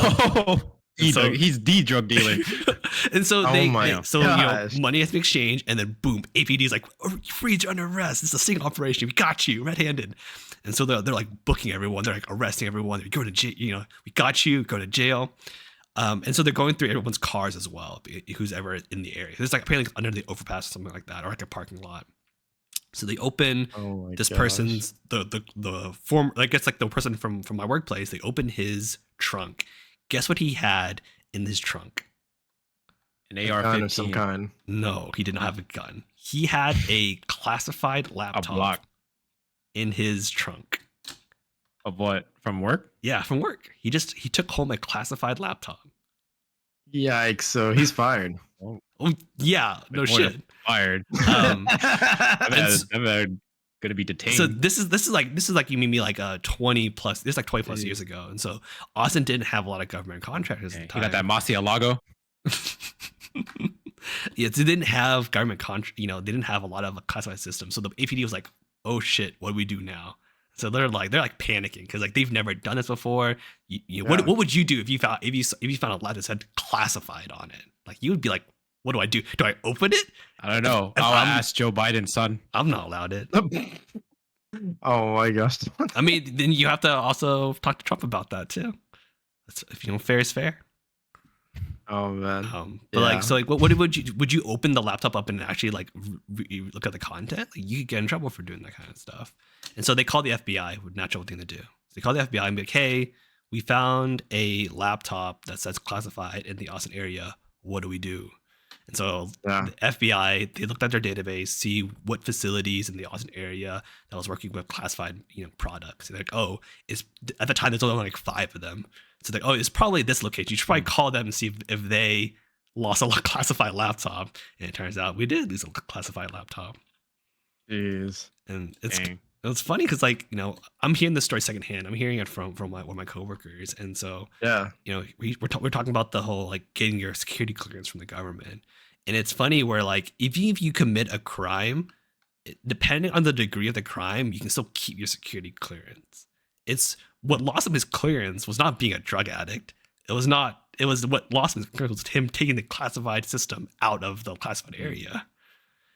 he's the drug dealer. And so money has been exchanged, and then boom, APD is like, freeze, you're under arrest. It's a sting operation. We got you red-handed. And so they're like booking everyone. They're like arresting everyone. They're going to jail. We got you. Go to jail. And so they're going through everyone's cars as well, who's ever in the area. It's like apparently under the overpass or something like that, or like a parking lot. So they open this person's the form. I guess like the person from my workplace. They open his trunk. Guess what he had in his trunk? An AR-15 of some kind. No, he did not have a gun. He had a classified laptop in his trunk. Of what? From work? Yeah, from work. He took home a classified laptop. Yikes! So he's fired. Oh yeah, no shit. Fired. I'm gonna be detained. So this is like you mean me like 20 plus. This is like 20 plus years ago, and so Austin didn't have a lot of government contractors at the time. You got that Murcielago? Yeah, they didn't have government they didn't have a lot of classified systems. So the APD was like, oh shit, what do we do now? So they're like panicking because like they've never done this before. What would you do if you found a laptop that said classified on it? Like you would be like, what do I do? Do I open it? I don't know. I'll ask Joe Biden's son. I'm not allowed it. Oh my gosh. I mean, then you have to also talk to Trump about that too. If fair is fair. Oh man. What would you open the laptop up and actually like look at the content? Like, you could get in trouble for doing that kind of stuff. And so they called the FBI. Natural thing to do. So they called the FBI and be like, hey, we found a laptop that says classified in the Austin area. What do we do? And so the FBI, they looked at their database, see what facilities in the Austin area that was working with classified, products. And they're like, at the time there's only like 5 of them. So they're like, it's probably this location. You should probably call them and see if they lost a classified laptop. And it turns out we did lose a classified laptop. Jeez. And it's funny because I'm hearing this story secondhand. I'm hearing it from one of my coworkers, and so we're talking about the whole like getting your security clearance from the government, and it's funny where like even if you commit a crime, depending on the degree of the crime, you can still keep your security clearance. It's what lost him his clearance was not being a drug addict. It was what lost him his clearance was him taking the classified system out of the classified area.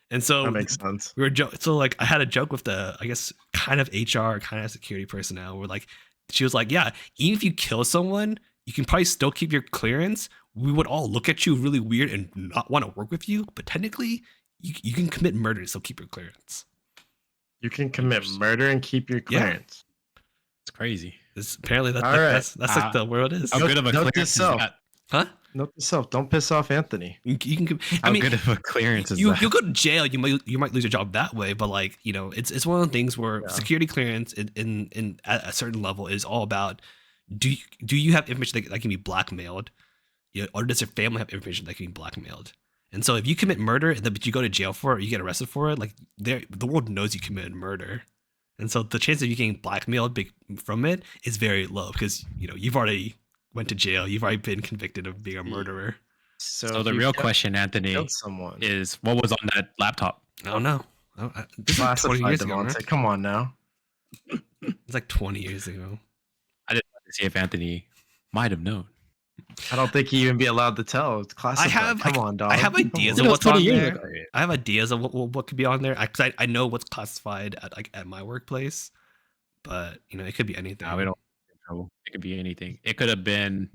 And so that makes sense. I had a joke with the, I guess, kind of HR, kind of security personnel. Where like, she was like, yeah, even if you kill someone, you can probably still keep your clearance. We would all look at you really weird and not want to work with you. But technically, you can commit murder and still keep your clearance. You can commit murder and keep your clearance. Yeah. It's crazy. Apparently that's like the world is. How good of a clearance is that? Huh? Note to self: don't piss off Anthony. You can. I How mean, good of a clearance is you that? you'll go to jail. You might lose your job that way. But like it's one of the things where Yeah. security clearance in at a certain level is all about do you have information that can be blackmailed, or does your family have information that can be blackmailed? And so if you commit murder and then but you go to jail for it, or you get arrested for it, like the world knows you committed murder. And so the chance of you getting blackmailed from it is very low because you've already went to jail. You've already been convicted of being a murderer. So if the you real kill- question, Anthony, killed someone. is what was on that laptop? I don't know. This is like 20 Classified, years ago. Devante. Right? Come on now. It's like 20 years ago. I just wanted to see if Anthony might have known. I don't think you even be allowed to tell. It's classified. Come on, dog. I have Come ideas on. of It was what's 20 on years there. ago. I have ideas of what could be on there. Because I know what's classified at my workplace, but it could be anything. No, we don't get in trouble. It could be anything. It could have been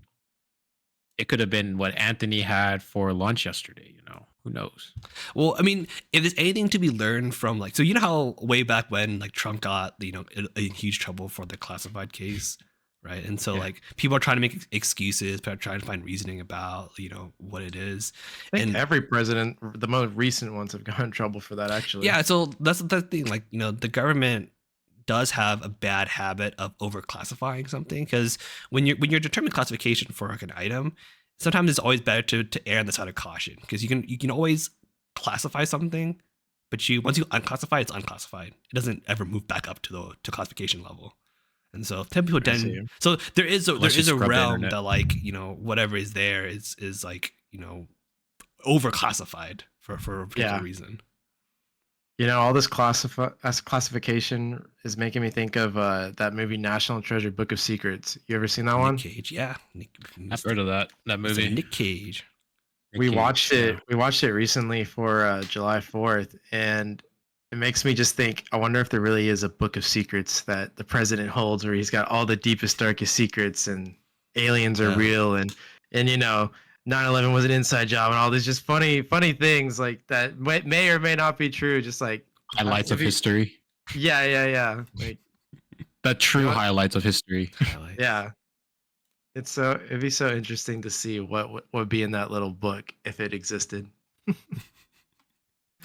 what Anthony had for lunch yesterday, Who knows? Well, I mean, if there's anything to be learned from so how way back when Trump got in huge trouble for the classified case, right? And so Yeah. people are trying to make excuses, people are trying to find reasoning about what it is. I think And every president, the most recent ones, have gotten in trouble for that. Actually, yeah, so that's the thing. The government does have a bad habit of overclassifying something because when you're determining classification for an item, sometimes it's always better to err on the side of caution because you can always classify something, but once you unclassify, it's unclassified. It doesn't ever move back up to classification level. And so some people see. so there is Unless you a scrub the realm internet. that whatever is there is overclassified for a particular Yeah. reason. All this classification is making me think of that movie National Treasure: Book of Secrets. You ever seen that one? Nick Cage, yeah. I've heard of that Mr. movie. Nick Cage. We Cage, watched it. yeah. We watched it recently for July 4th, and it makes me just think. I wonder if there really is a book of secrets that the president holds, where he's got all the deepest, darkest secrets, and aliens are Yeah. real, and 9/11 was an inside job, and all these just funny things like that may or may not be true. Just like Highlights of if you- history. Yeah. Like, The true what? highlights of history. yeah. It'd be so interesting to see what would be in that little book if it existed.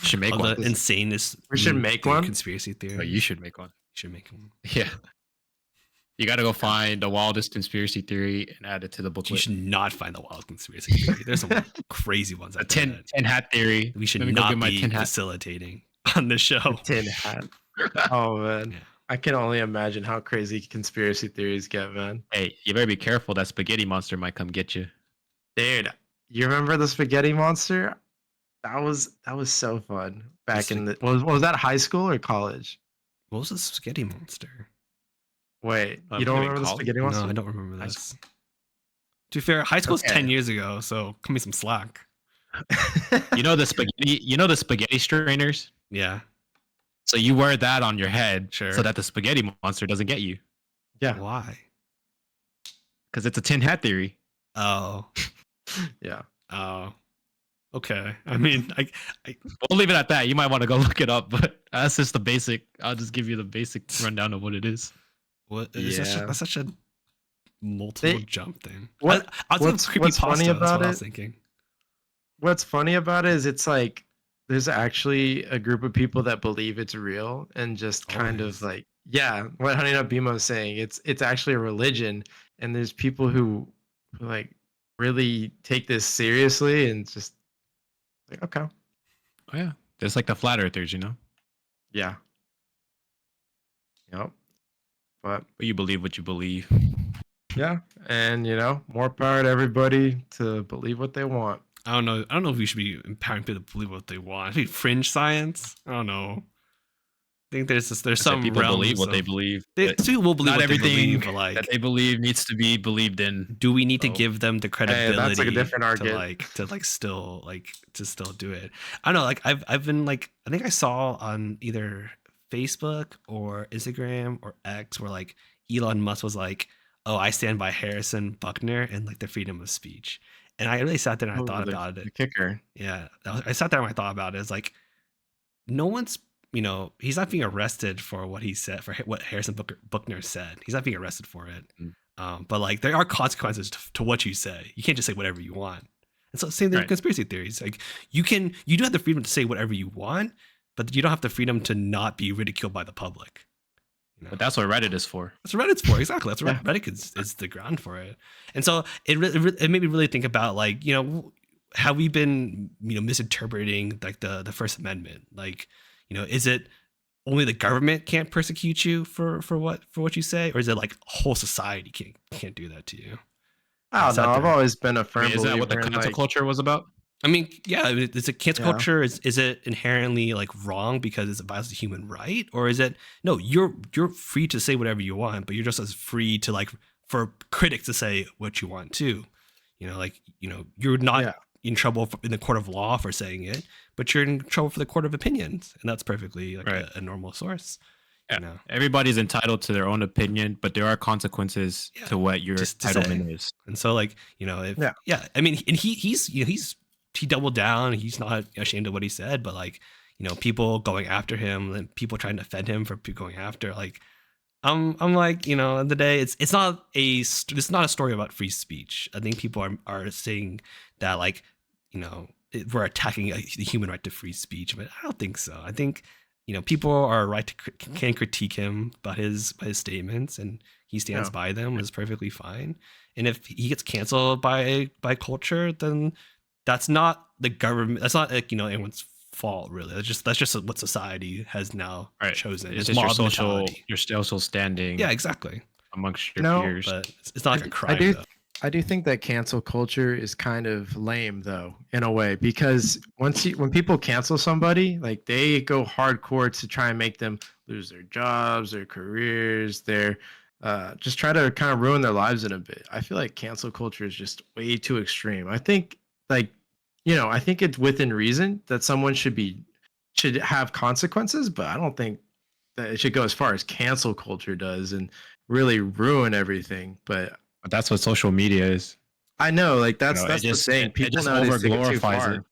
Should make All one. the insanest. We should make one? Conspiracy theory. Oh, you should make one. should make one. Yeah. You got to go find the wildest conspiracy theory and add it to the You booklet. should not find the wild conspiracy theory. There's some crazy ones. A out 10 there that 10 hat theory. we should Let me go not get my be 10 hat. facilitating on the show. Tin hat. Oh man, Yeah. I can only imagine how crazy conspiracy theories get, man. Hey, you better be careful. That spaghetti monster might come get you. Dude, you remember the spaghetti monster? That was so fun back It's in the was that high school or college? What was the spaghetti monster? Wait, Oh, you don't maybe remember the college? spaghetti monster? No, I don't remember High this. To be fair, high school's Okay. 10 years ago, so cut me some slack. You know the spaghetti strainers? Yeah. So you wear that on your head Sure. so that the spaghetti monster doesn't get you. Yeah, Why? Because it's a tin hat theory. Oh. yeah. Oh. Okay. I mean, We'll leave it at that. You might want to go look it up, but that's just the basic. I'll just give you the basic rundown of what it is. what? Yeah. That's such a multiple They- jump thing. What- I was what's funny about I was it- thinking. What's funny about it is it's like there's actually a group of people that believe it's real and just kind Always. of like, yeah, what Honey Nut Bimo is saying. It's actually a religion, and there's people who like really take this seriously and just like, okay, Oh yeah, just like the flat earthers, yeah, yep. But But you believe what you believe. yeah, and more power to everybody to believe what they want. I don't know if we should be empowering people to believe what they want. I mean, fringe science. I don't know. I think there's some people believe realms what they of- believe. They but still will believe not what they everything believe, but like, that they believe needs to be believed in. do we need to Oh. give them the Hey, credibility that's like a different to argument. still do it? I don't know. Like I've been like, I think I saw on either Facebook or Instagram or X where like Elon Musk was like, "Oh, I stand by Harrison Buckner and like the freedom of speech." And I really sat there and I Oh, thought the- about the it. kicker. Yeah, I sat there and I thought about it. It's like no one's, he's not being arrested for what he said, for what Harrison Buckner said. He's not being arrested for it. Mm. But like there are consequences to what you say. You can't just say whatever you want. And so same thing with conspiracy theories. Like you do have the freedom to say whatever you want, but you don't have the freedom to not be ridiculed by the public. You know? But that's what Reddit is for. That's what Reddit's for. Exactly. That's what Reddit is the ground for it. And so it made me really think about like, you know, how we've been, you know, misinterpreting like the First Amendment. Like, you know, is it only the government can't persecute you for what you say, or is it like whole society can't do that to you? I don't know. I've always been a firm Is that what the believer in, cancel like, culture was about? I mean, yeah, is it cancel Yeah. culture? Is it inherently like wrong because it's a violation of human right, or is it no? You're free to say whatever you want, but you're just as free to like for critics to say what you want too. You know, like you know, you're not in trouble in the court of law for saying it, but you're in trouble for the court of opinions, and that's perfectly like a normal source. Yeah. You know? Everybody's entitled to their own opinion, but there are consequences to what your entitlement is. And so, like, you know, I mean, and he doubled down. He's not ashamed of what he said, but like, you know, people going after him and people trying to defend him for going after, like, I'm like, you know, in the day, it's not a story about free speech. I think people are saying that, like, you know, we're attacking the human right to free speech, but I don't think so. I think, you know, people are right to can critique him about his statements, and he stands by them. Is perfectly fine. And if he gets canceled by culture, then that's not the government. That's not like, you know, anyone's fault really. That's just what society has now chosen. It's just your social standing. Yeah, exactly. Amongst your peers, but it's not like a crime. I do think that cancel culture is kind of lame though, in a way, because when people cancel somebody, like they go hardcore to try and make them lose their jobs, their careers, their just try to kind of ruin their lives in a bit. I feel like cancel culture is just way too extreme. I think like, you know, I think it's within reason that someone should have consequences, but I don't think that it should go as far as cancel culture does and really ruin everything. But that's what social media is. I know, like that's the thing. People nowadays take it too far.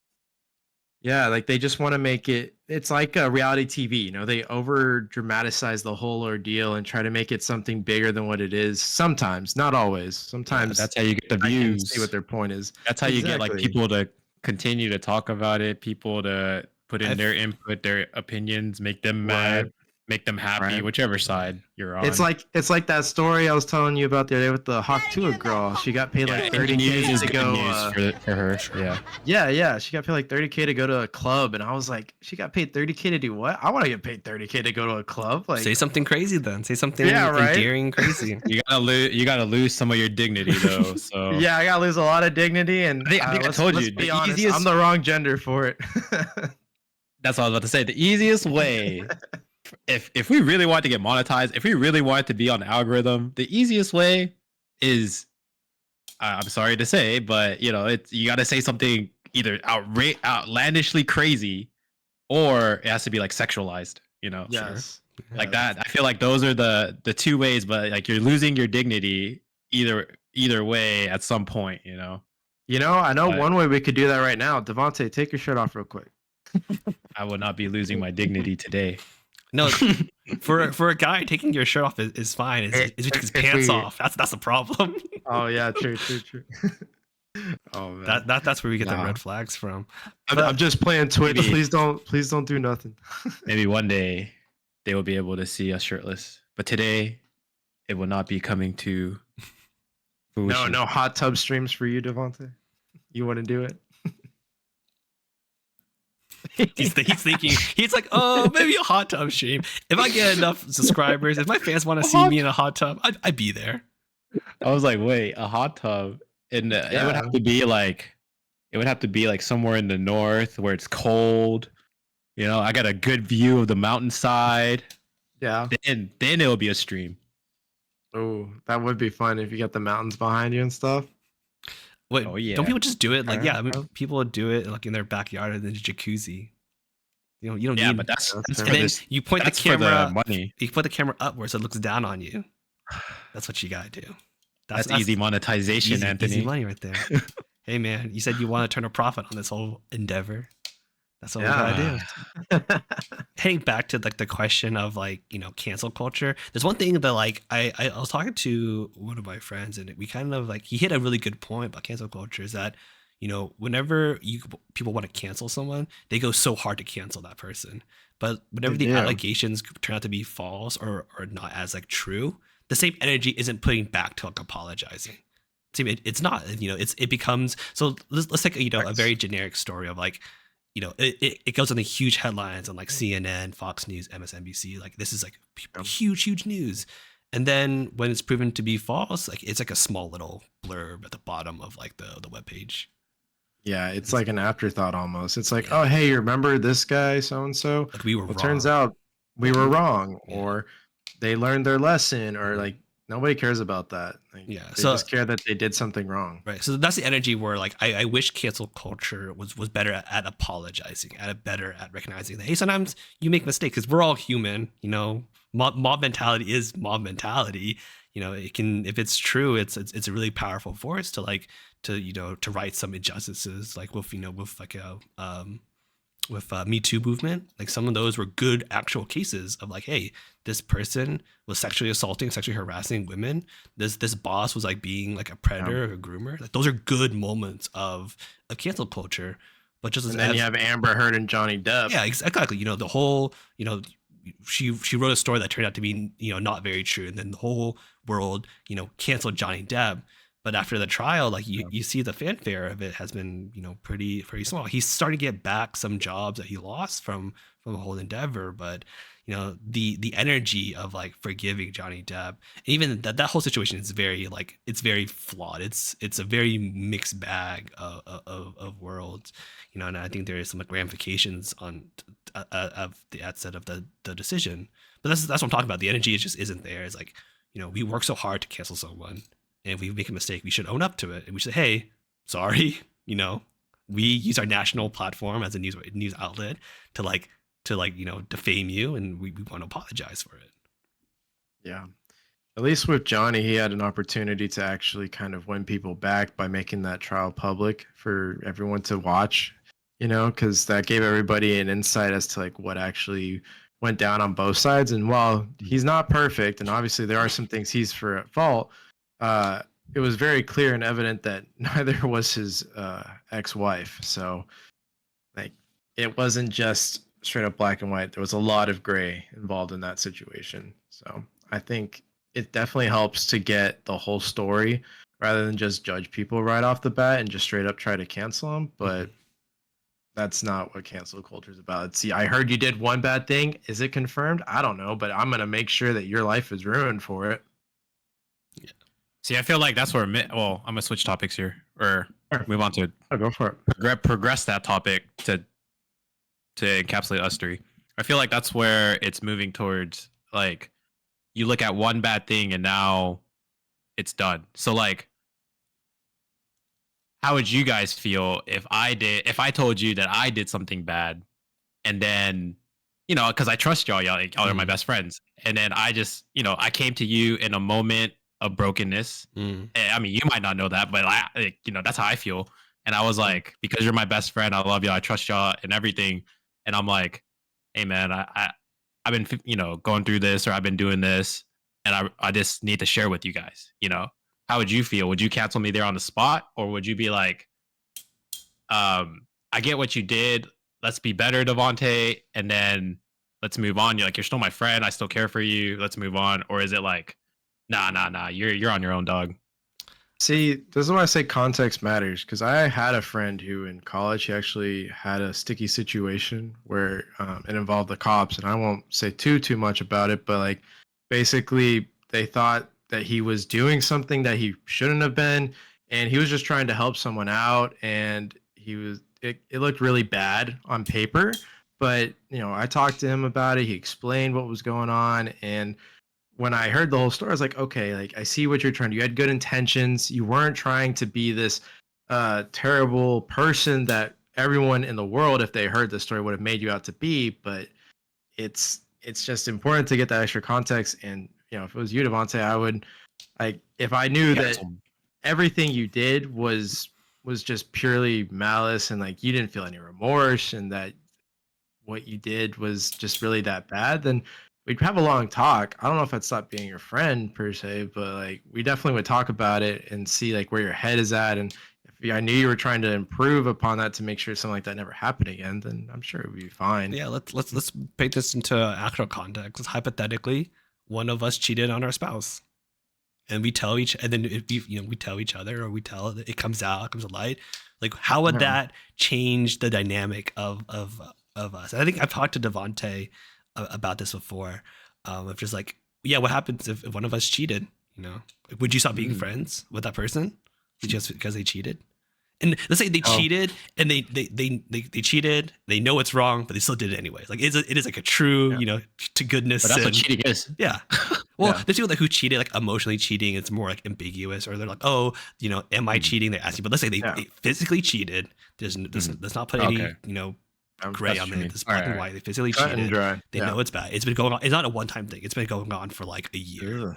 Yeah, like they just want to make it. It's like a reality TV. You know, they over dramatize the whole ordeal and try to make it something bigger than what it is. Sometimes, not always. Sometimes that's how you get the views. See what their point is. That's how you get like people to continue to talk about it. People to put in their input, their opinions, make them mad. Make them happy, whichever side you're on. It's like that story I was telling you about the other day with the Hawk Tuah girl. She got paid like $30K to go for her. Yeah. She got paid like $30K to go to a club, and I was like, she got paid $30K to do what? I want to get paid $30K to go to a club. Like, say something crazy then. Say something endearing, crazy. You gotta lose some of your dignity though. So yeah, I gotta lose a lot of dignity, and I think I told you. Be honest, I'm the wrong gender for it. That's what I was about to say. The easiest way. If we really want to get monetized, if we really want to be on the algorithm, the easiest way is, I'm sorry to say, but you know, you got to say something either outlandishly crazy, or it has to be like sexualized. You know, like that. I feel like those are the two ways, but like you're losing your dignity either way at some point. You know, I know one way we could do that right now. Devante, take your shirt off real quick. I will not be losing my dignity today. No, for a guy, taking your shirt off is fine. It's his pants off. That's a problem. Oh yeah, true. Oh man, that's where we get the red flags from. I'm just playing Twitch. Please don't do nothing. Maybe one day they will be able to see us shirtless, but today it will not be coming to fruition. No hot tub streams for you, Devante. You want to do it? He's thinking, he's like, oh, maybe a hot tub stream. If I get enough subscribers, if my fans want to see me in a hot tub, I'd be there. I was like, wait, a hot tub, and it would have to be like somewhere in the north where it's cold. You know, I got a good view of the mountainside. Yeah. Then it will be a stream. Oh, that would be fun if you got the mountains behind you and stuff. Wait, don't people just do it? Like, I mean, people do it like in their backyard in the jacuzzi. You don't need. Yeah, but that's and then you point the camera. Money. You put the camera upwards so it looks down on you. That's what you gotta do. That's easy monetization, Anthony. Easy money right there. Hey man, you said you want to turn a profit on this whole endeavor. That's what we gotta Yeah. do. Heading back to like the question of like cancel culture, there's one thing that like I was talking to one of my friends, and we kind of like he hit a really good point about cancel culture, is that whenever people want to cancel someone, they go so hard to cancel that person, but They whenever the do. allegations turn out to be false or not as like true, the same energy isn't putting back to like apologizing. See, it's not, it becomes, so let's take a Facts. very generic story of like, it goes on the huge headlines on like CNN, Fox News, MSNBC. Like this is like Yep. huge news. And then when it's proven to be false, like it's like a small little blurb at the bottom of like the webpage. Yeah, it's like an afterthought almost. It's like, Yeah, oh, hey, you remember this guy, so and so? like we were Well, turns wrong. out we were wrong, Yeah, or they learned their lesson, or mhm, like nobody cares about that. Like yeah. they So just care that they did something wrong. right. So that's the energy where like I wish cancel culture was better at apologizing, better at recognizing that hey, sometimes you make mistakes because we're all human. Mob mentality is mob mentality. It can, if it's true, it's a really powerful force to like to right some injustices, like with like a with Me Too movement. Like some of those were good actual cases of like, hey, this person was sexually assaulting, sexually harassing women. This boss was like being like a predator, a groomer. Like those are good moments of cancel culture. But just And then you have Amber Heard and Johnny Depp. yeah, exactly. The whole she wrote a story that turned out to be not very true, and then the whole world canceled Johnny Depp. But after the trial, like Yeah. you see the fanfare of it has been pretty small. He's starting to get back some jobs that he lost from the whole endeavor, but the energy of like forgiving Johnny Depp, even that whole situation is very like it's very flawed. It's a very mixed bag of worlds, and I think there is some like ramifications on of the outset of the decision. But that's what I'm talking about. The energy just isn't there. It's like we work so hard to cancel someone, and if we make a mistake, we should own up to it, and we should say, hey, sorry. We use our national platform as a news outlet to defame you, and we want to apologize for it. Yeah. At least with Johnny, he had an opportunity to actually kind of win people back by making that trial public for everyone to watch, because that gave everybody an insight as to like what actually went down on both sides. And while he's not perfect, and obviously there are some things he's for at fault, uh, it was very clear and evident that neither was his ex-wife. So like it wasn't just straight up black and white. There was a lot of gray involved in that situation. So I think it definitely helps to get the whole story rather than just judge people right off the bat and just straight up try to cancel them. But that's not what cancel culture is about. See, I heard you did one bad thing. Is it confirmed? I don't know, but I'm gonna make sure that your life is ruined for it. Yeah. See, I feel like that's where well, I'm gonna switch topics here, or Sure. move on to I'll go for it. progress that topic to encapsulate us three. I feel like that's where it's moving towards. Like, you look at one bad thing and now it's done. So like, how would you guys feel if I told you that I did something bad, and then because I trust y'all like, y'all are my Mm. best friends, and then I just I came to you in a moment of brokenness. Mm. I mean, you might not know that, but that's how I feel. And I was like, because you're my best friend, I love you, I trust y'all and everything. And I'm like, hey man, I've been going through this, or I've been doing this, and I just need to share with you guys. How would you feel? Would you cancel me there on the spot, or would you be like, I get what you did. Let's be better, Devante, and then let's move on. You're still my friend. I still care for you. Let's move on. Or is it like, nah. You're on your own, dog. See, this is why I say context matters, because I had a friend who in college he actually had a sticky situation where it involved the cops, and I won't say too much about it, but like basically they thought that he was doing something that he shouldn't have been, and he was just trying to help someone out, and it looked really bad on paper, but I talked to him about it. He explained what was going on, and when I heard the whole story, I was like, okay, like I see what you're trying to. You had good intentions. You weren't trying to be this terrible person that everyone in the world, if they heard the story, would have made you out to be. But it's just important to get that extra context. And if it was you, Devante, I would like if I knew that everything you did was just purely malice and like you didn't feel any remorse and that what you did was just really that bad, then we'd have a long talk. I don't know if I'd stop being your friend per se, but like we definitely would talk about it and see like where your head is at. And if I knew you were trying to improve upon that to make sure something like that never happened again, then I'm sure it would be fine. Yeah, let's paint this into actual context. Let's hypothetically, one of us cheated on our spouse, and we tell each, and then if we tell each other, or we tell it comes out, it comes to light. Like, how would Yeah. that change the dynamic of us? And I think I've talked to Devante about this before. Of just like, yeah, what happens if one of us cheated? Like, would you stop being friends with that person just because they cheated? And let's say they cheated, and they cheated. They know it's wrong, but they still did it anyway. Like it is like a true, to goodness. But that's sin. what cheating is. Yeah. Well, Yeah. there's people like who cheated, like emotionally cheating. It's more like ambiguous, or they're like, oh, am I cheating? They ask you, but let's say they physically cheated. Let's not put any, gray on it. It's black and white. They physically Cut and cheated. dry. They know it's bad. It's been going on. It's not a one-time thing. It's been going on for like a year. Ugh.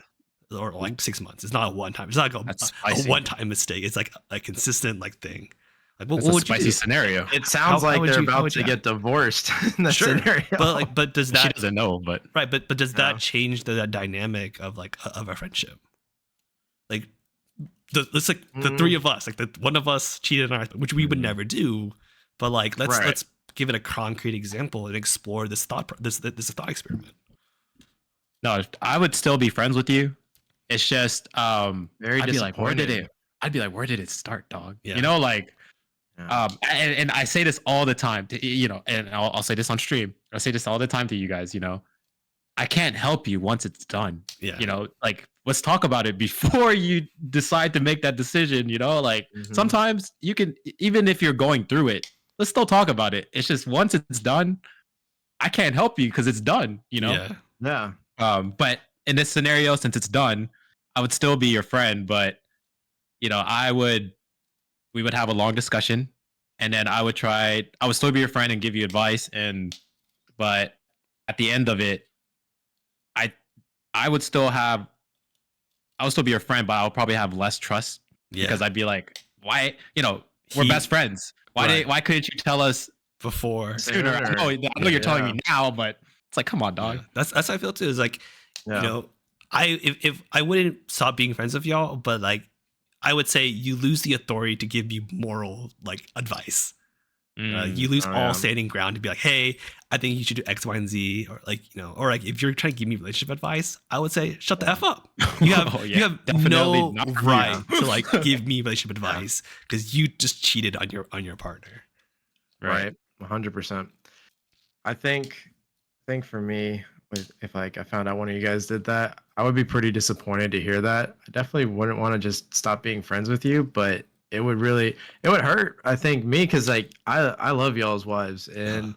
Or like 6 months. It's not a one-time. It's not like That's a spicy. one-time mistake. It's like a consistent like thing. Like what That's a would you spicy do? scenario. It sounds How like would they're you- how about would to you get divorced in that scenario. But does She that doesn't know, but right? But does that Yeah. change the dynamic of like of a friendship? Like let's like the three of us, like the one of us cheated on our, which we would never do. But like Right. let's give it a concrete example and explore this this thought experiment. no, I would still be friends with you. It's just Very I'd be like, where did disappointing. it? I'd be like, where did it start, dog? Yeah. You know, like Yeah. and I say this all the time to, and I'll say this on stream. I say this all the time to you guys, I can't help you once it's done. Yeah. Like let's talk about it before you decide to make that decision, like Mhm. sometimes you can, even if you're going through it, let's still talk about it. It's just once it's done, I can't help you because it's done, Yeah. Yeah. But in this scenario, since it's done, I would still be your friend, but we would have a long discussion, and then I would still be your friend and give you advice, but at the end of it, I would still be your friend, but I'll probably have less trust because I'd be like, why, we're He- best friends. Right. Why couldn't you tell us Before. sooner? I know you're telling me now, but it's like, come on, dog. Yeah. That's how I feel too. Is like, Yeah. if I wouldn't stop being friends with y'all, but like I would say you lose the authority to give me moral like advice. You lose Oh, all yeah. standing ground to be like, hey, I think you should do X, Y, and Z, or like or like if you're trying to give me relationship advice, I would say shut the f up. You have Oh, yeah. you have Definitely no not for me. right to like give me relationship advice because you just cheated on your partner. Right. 100%. I think for me, if like I found out one of you guys did that, I would be pretty disappointed to hear that. I definitely wouldn't want to just stop being friends with you, but it would hurt. I think me because like I love y'all's wives, and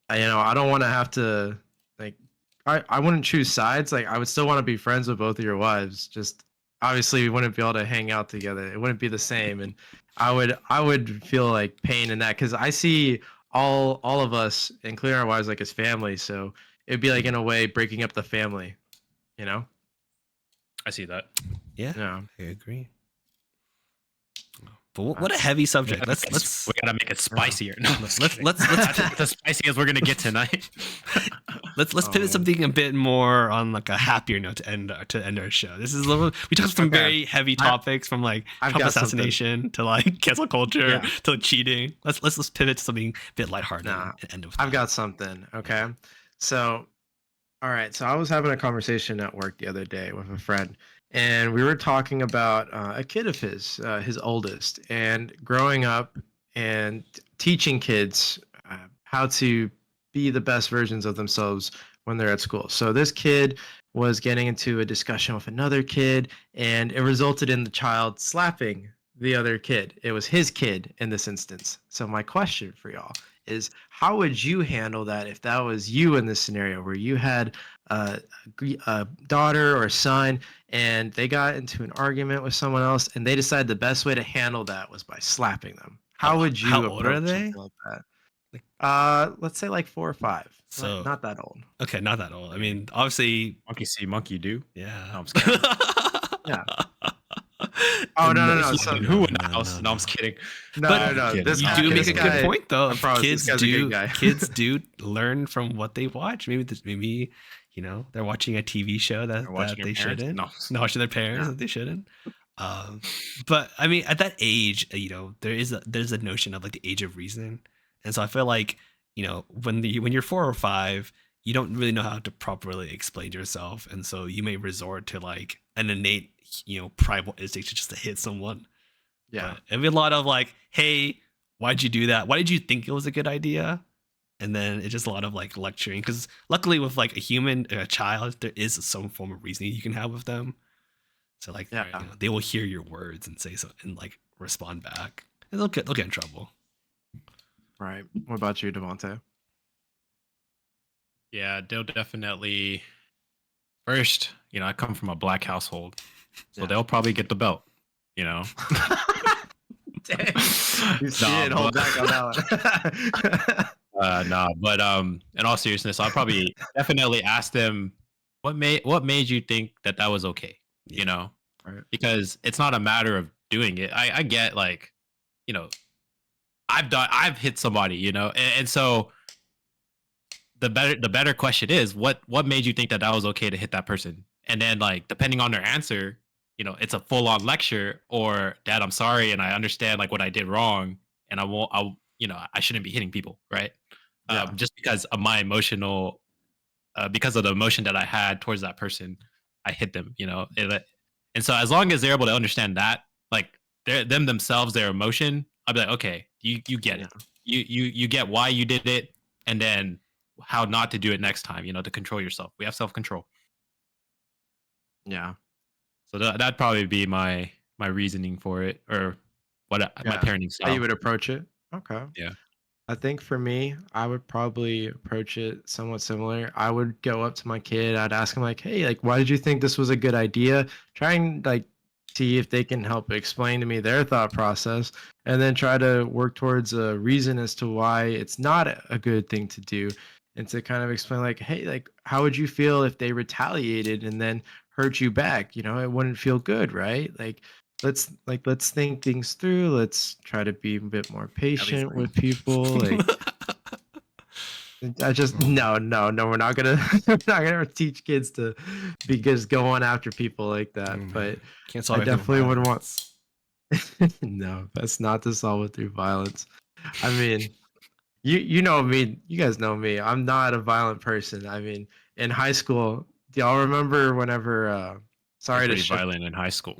I don't want to have to like I wouldn't choose sides. Like I would still want to be friends with both of your wives. Just obviously we wouldn't be able to hang out together. It wouldn't be the same, and I would feel like pain in that because I see all of us, including our wives, like as family. So it'd be like in a way breaking up the family. I see that. Yeah, Yeah. I agree. But what a heavy subject. Let's We gotta make it spicier. No, let's that's as spicy as we're gonna get tonight. let's pivot something a bit more on like a happier note to end our show. This is a little, we talked some Okay. very heavy topics from like I've Trump got something. assassination to like cancel culture Yeah. to cheating. Let's pivot to something a bit lighthearted Nah, and end with I've that. got something. Okay. So, all right. So I was having a conversation at work the other day with a friend, and we were talking about a kid of his oldest, and growing up and teaching kids how to be the best versions of themselves when they're at school. So this kid was getting into a discussion with another kid, and it resulted in the child slapping the other kid. It was his kid in this instance. So my question for y'all is, how would you handle that if that was you in this scenario where you had a daughter or son and they got into an argument with someone else and they decided the best way to handle that was by slapping them? How would you How old are approach they? something like that? Let's say like 4 or 5. So- not that old. Okay, not that old. I mean, obviously, Monkey see, monkey do. yeah. No, I'm just kidding. Yeah. Oh, And no. Just So, letting who in the house? No, I'm just kidding. But no. kidding. This you guy, do make this a good guy, point though. I promise, this guy's a good guy. Kids do learn from what they watch. Maybe they're watching a TV show Or watching that your they parents? shouldn't. No. Not watching their parents Yeah. that they shouldn't. Um, but I mean, at that age, there's a notion of like the age of reason, and so I feel like when you're 4 or 5, you don't really know how to properly explain yourself, and so you may resort to like an innate primal instinct just to hit someone. Yeah. But it'd be a lot of like, hey, why'd you do that? Why did you think it was a good idea? And then it's just a lot of like lecturing. Because luckily, with like a child, there is some form of reasoning you can have with them. So like, Yeah. they will hear your words and say so and like respond back, and they'll get in trouble. Right. What about you, Devante? Yeah, they'll definitely first. I come from a black household, so Yeah. they'll probably get the belt. Dang. You Nah, see it, hold back on that one. Nah, but in all seriousness, I'll probably definitely ask them what made you think that was okay. Right. Because it's not a matter of doing it. I get like, I've hit somebody, and so the better question is what made you think that was okay to hit that person, and then like depending on their answer, it's a full on lecture or dad, I'm sorry and I understand like what I did wrong and I shouldn't be hitting people, right? Yeah. Just because of my emotional because of the emotion that I had towards that person, I hit them, and so as long as they're able to understand that, like themselves, their emotion, I'll be like, okay, you get it. You get why you did it, and then how not to do it next time, to control yourself. We have self-control. Yeah. So that'd probably be my reasoning for it, or what my parenting How style. you would approach it? Okay. Yeah. I think for me, I would probably approach it somewhat similar. I would go up to my kid. I'd ask him like, "Hey, like, why did you think this was a good idea?" Try and like see if they can help explain to me their thought process, and then try to work towards a reason as to why it's not a good thing to do, and to kind of explain like, "Hey, like, how would you feel if they retaliated and then hurt you back? It wouldn't feel good, right? Like, let's think things through. Let's try to be a bit more patient with people. Like, I just no, we're not gonna we're not gonna teach kids to be just going after people like that. But Can't I solve everything with definitely would want violence. no, that's not to solve it through violence. I mean, you know me, you guys know me. I'm not a violent person. I mean, in high school, do y'all remember whenever You're sorry to pretty shift violent in high school.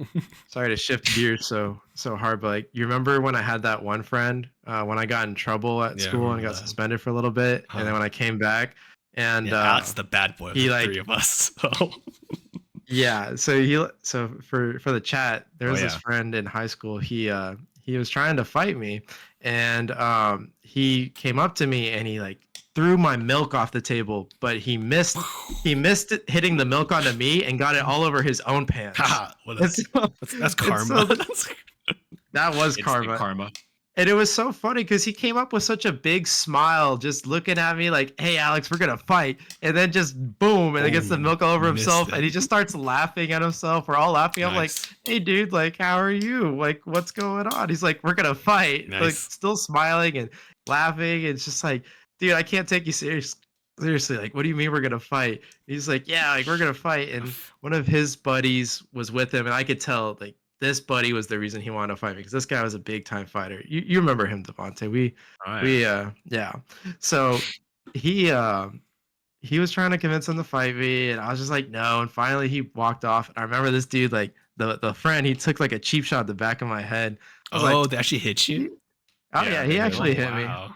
sorry to shift gears so hard, but like you remember when I had that one friend when I got in trouble at Yeah, I school and remember got that. suspended for a little bit, and then Huh. when I came back and Yeah, Alex is the bad boy of he, the like- three of us. So. yeah, so for the chat, there was this yeah. friend in high school. He was trying to fight me, and he came up to me and he like threw my milk off the table, but he missed it hitting the milk onto me and got it all over his own pants. Haha, And so- that's karma. that was Instant karma. And it was so funny because he came up with such a big smile, just looking at me like, "Hey, Alex, we're gonna fight," and then just boom, and he gets the Boom, milk all over missed himself, it. and he just starts laughing at himself. We're all laughing. I'm like, Nice. "Hey, dude, like, how are you? Like, what's going on?" He's like, "We're gonna fight," like, Nice. still smiling and laughing. It's just like, dude, I can't take you seriously. Like, what do you mean we're gonna fight? He's like, "Yeah, like, we're gonna fight," and one of his buddies was with him, and I could tell like this buddy was the reason he wanted to fight me because this guy was a big time fighter. You remember him, Devante? We yeah. So he was trying to convince him to fight me, and I was just like no. And finally he walked off. And I remember this dude, like the friend, he took like a cheap shot at the back of my head. I was Oh, like, they actually hit you? oh yeah, they he hit actually him. hit me. Wow.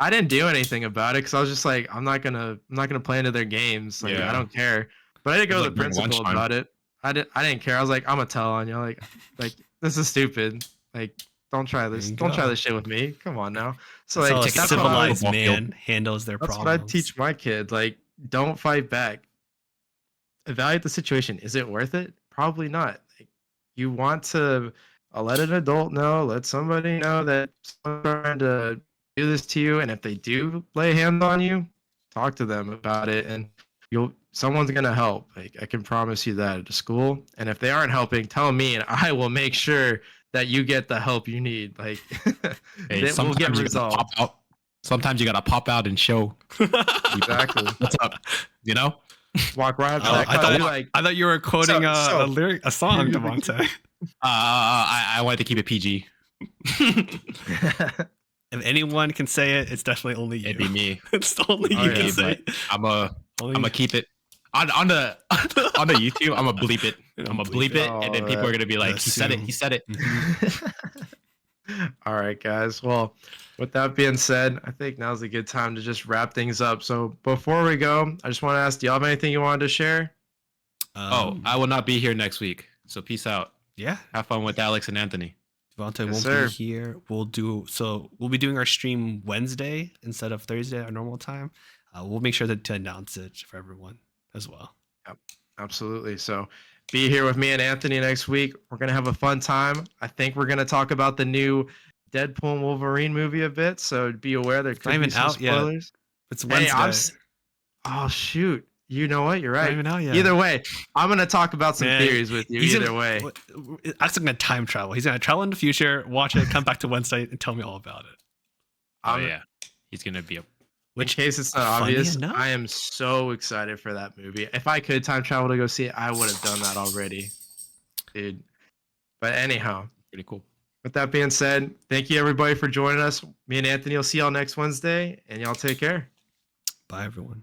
I didn't do anything about it because I was just like, I'm not gonna play into their games. Like, Yeah. I don't care. But I didn't It go was to like the during principal lunchtime. about it. I didn't care. I was like, I'm gonna tell on you. Like this is stupid. Like, don't try this. you Don't try go. this shit with me. Come on now. So That's like, how a take it out that's what I would- civilized football field. man handles their that's what problems. I teach my kid. Like, don't fight back. Evaluate the situation. Is it worth it? Probably not. Like, you want to let an adult know, let somebody know that someone's trying to do this to you, and if they do lay hands on you, talk to them about it, and someone's gonna help. Like I can promise you that at the school. And if they aren't helping, tell me, and I will make sure that you get the help you need. Like Hey, that will get sometimes you gotta resolved. pop out. Sometimes you gotta pop out and show Exactly. what's up. You know. Walk right up to Oh, that class and be like, I thought you were quoting So- a song, Devante. I wanted to keep it PG. If anyone can say it, it's definitely only you. It'd be me. It's only Oh, you yeah, can say it. I'm gonna Only keep it on the on the YouTube. I'm gonna bleep it. I'm gonna bleep it, and then people are gonna be like, "He said it. He said it." All right, guys. Well, with that being said, I think now's a good time to just wrap things up. So before we go, I just want to ask, do y'all have anything you wanted to share? Oh, I will not be here next week. So peace out. Yeah. Have fun with Alex and Anthony. Devante Yes, won't sir. be here. We'll be doing our stream Wednesday instead of Thursday, our normal time. We'll make sure to announce it for everyone as well. Absolutely. So be here with me and Anthony next week. We're going to have a fun time. I think we're going to talk about the new Deadpool and Wolverine movie a bit. So be aware there could not be even some out yet. spoilers. It's Hey, Wednesday. oh, shoot. You know what? You're Not right. even out yet. Either way, I'm going to talk about some Man, theories with you. he's Either gonna- way. That's gonna time travel. He's gonna travel in the future, watch it, come back to Wednesday, and tell me all about it. Oh I'm- yeah, he's gonna be a. In case it's not funny obvious, enough- I am so excited for that movie. If I could time travel to go see it, I would have done that already, dude. But anyhow, Pretty cool. with that being said, thank you everybody for joining us. Me and Anthony will see y'all next Wednesday, and y'all take care. Bye, everyone.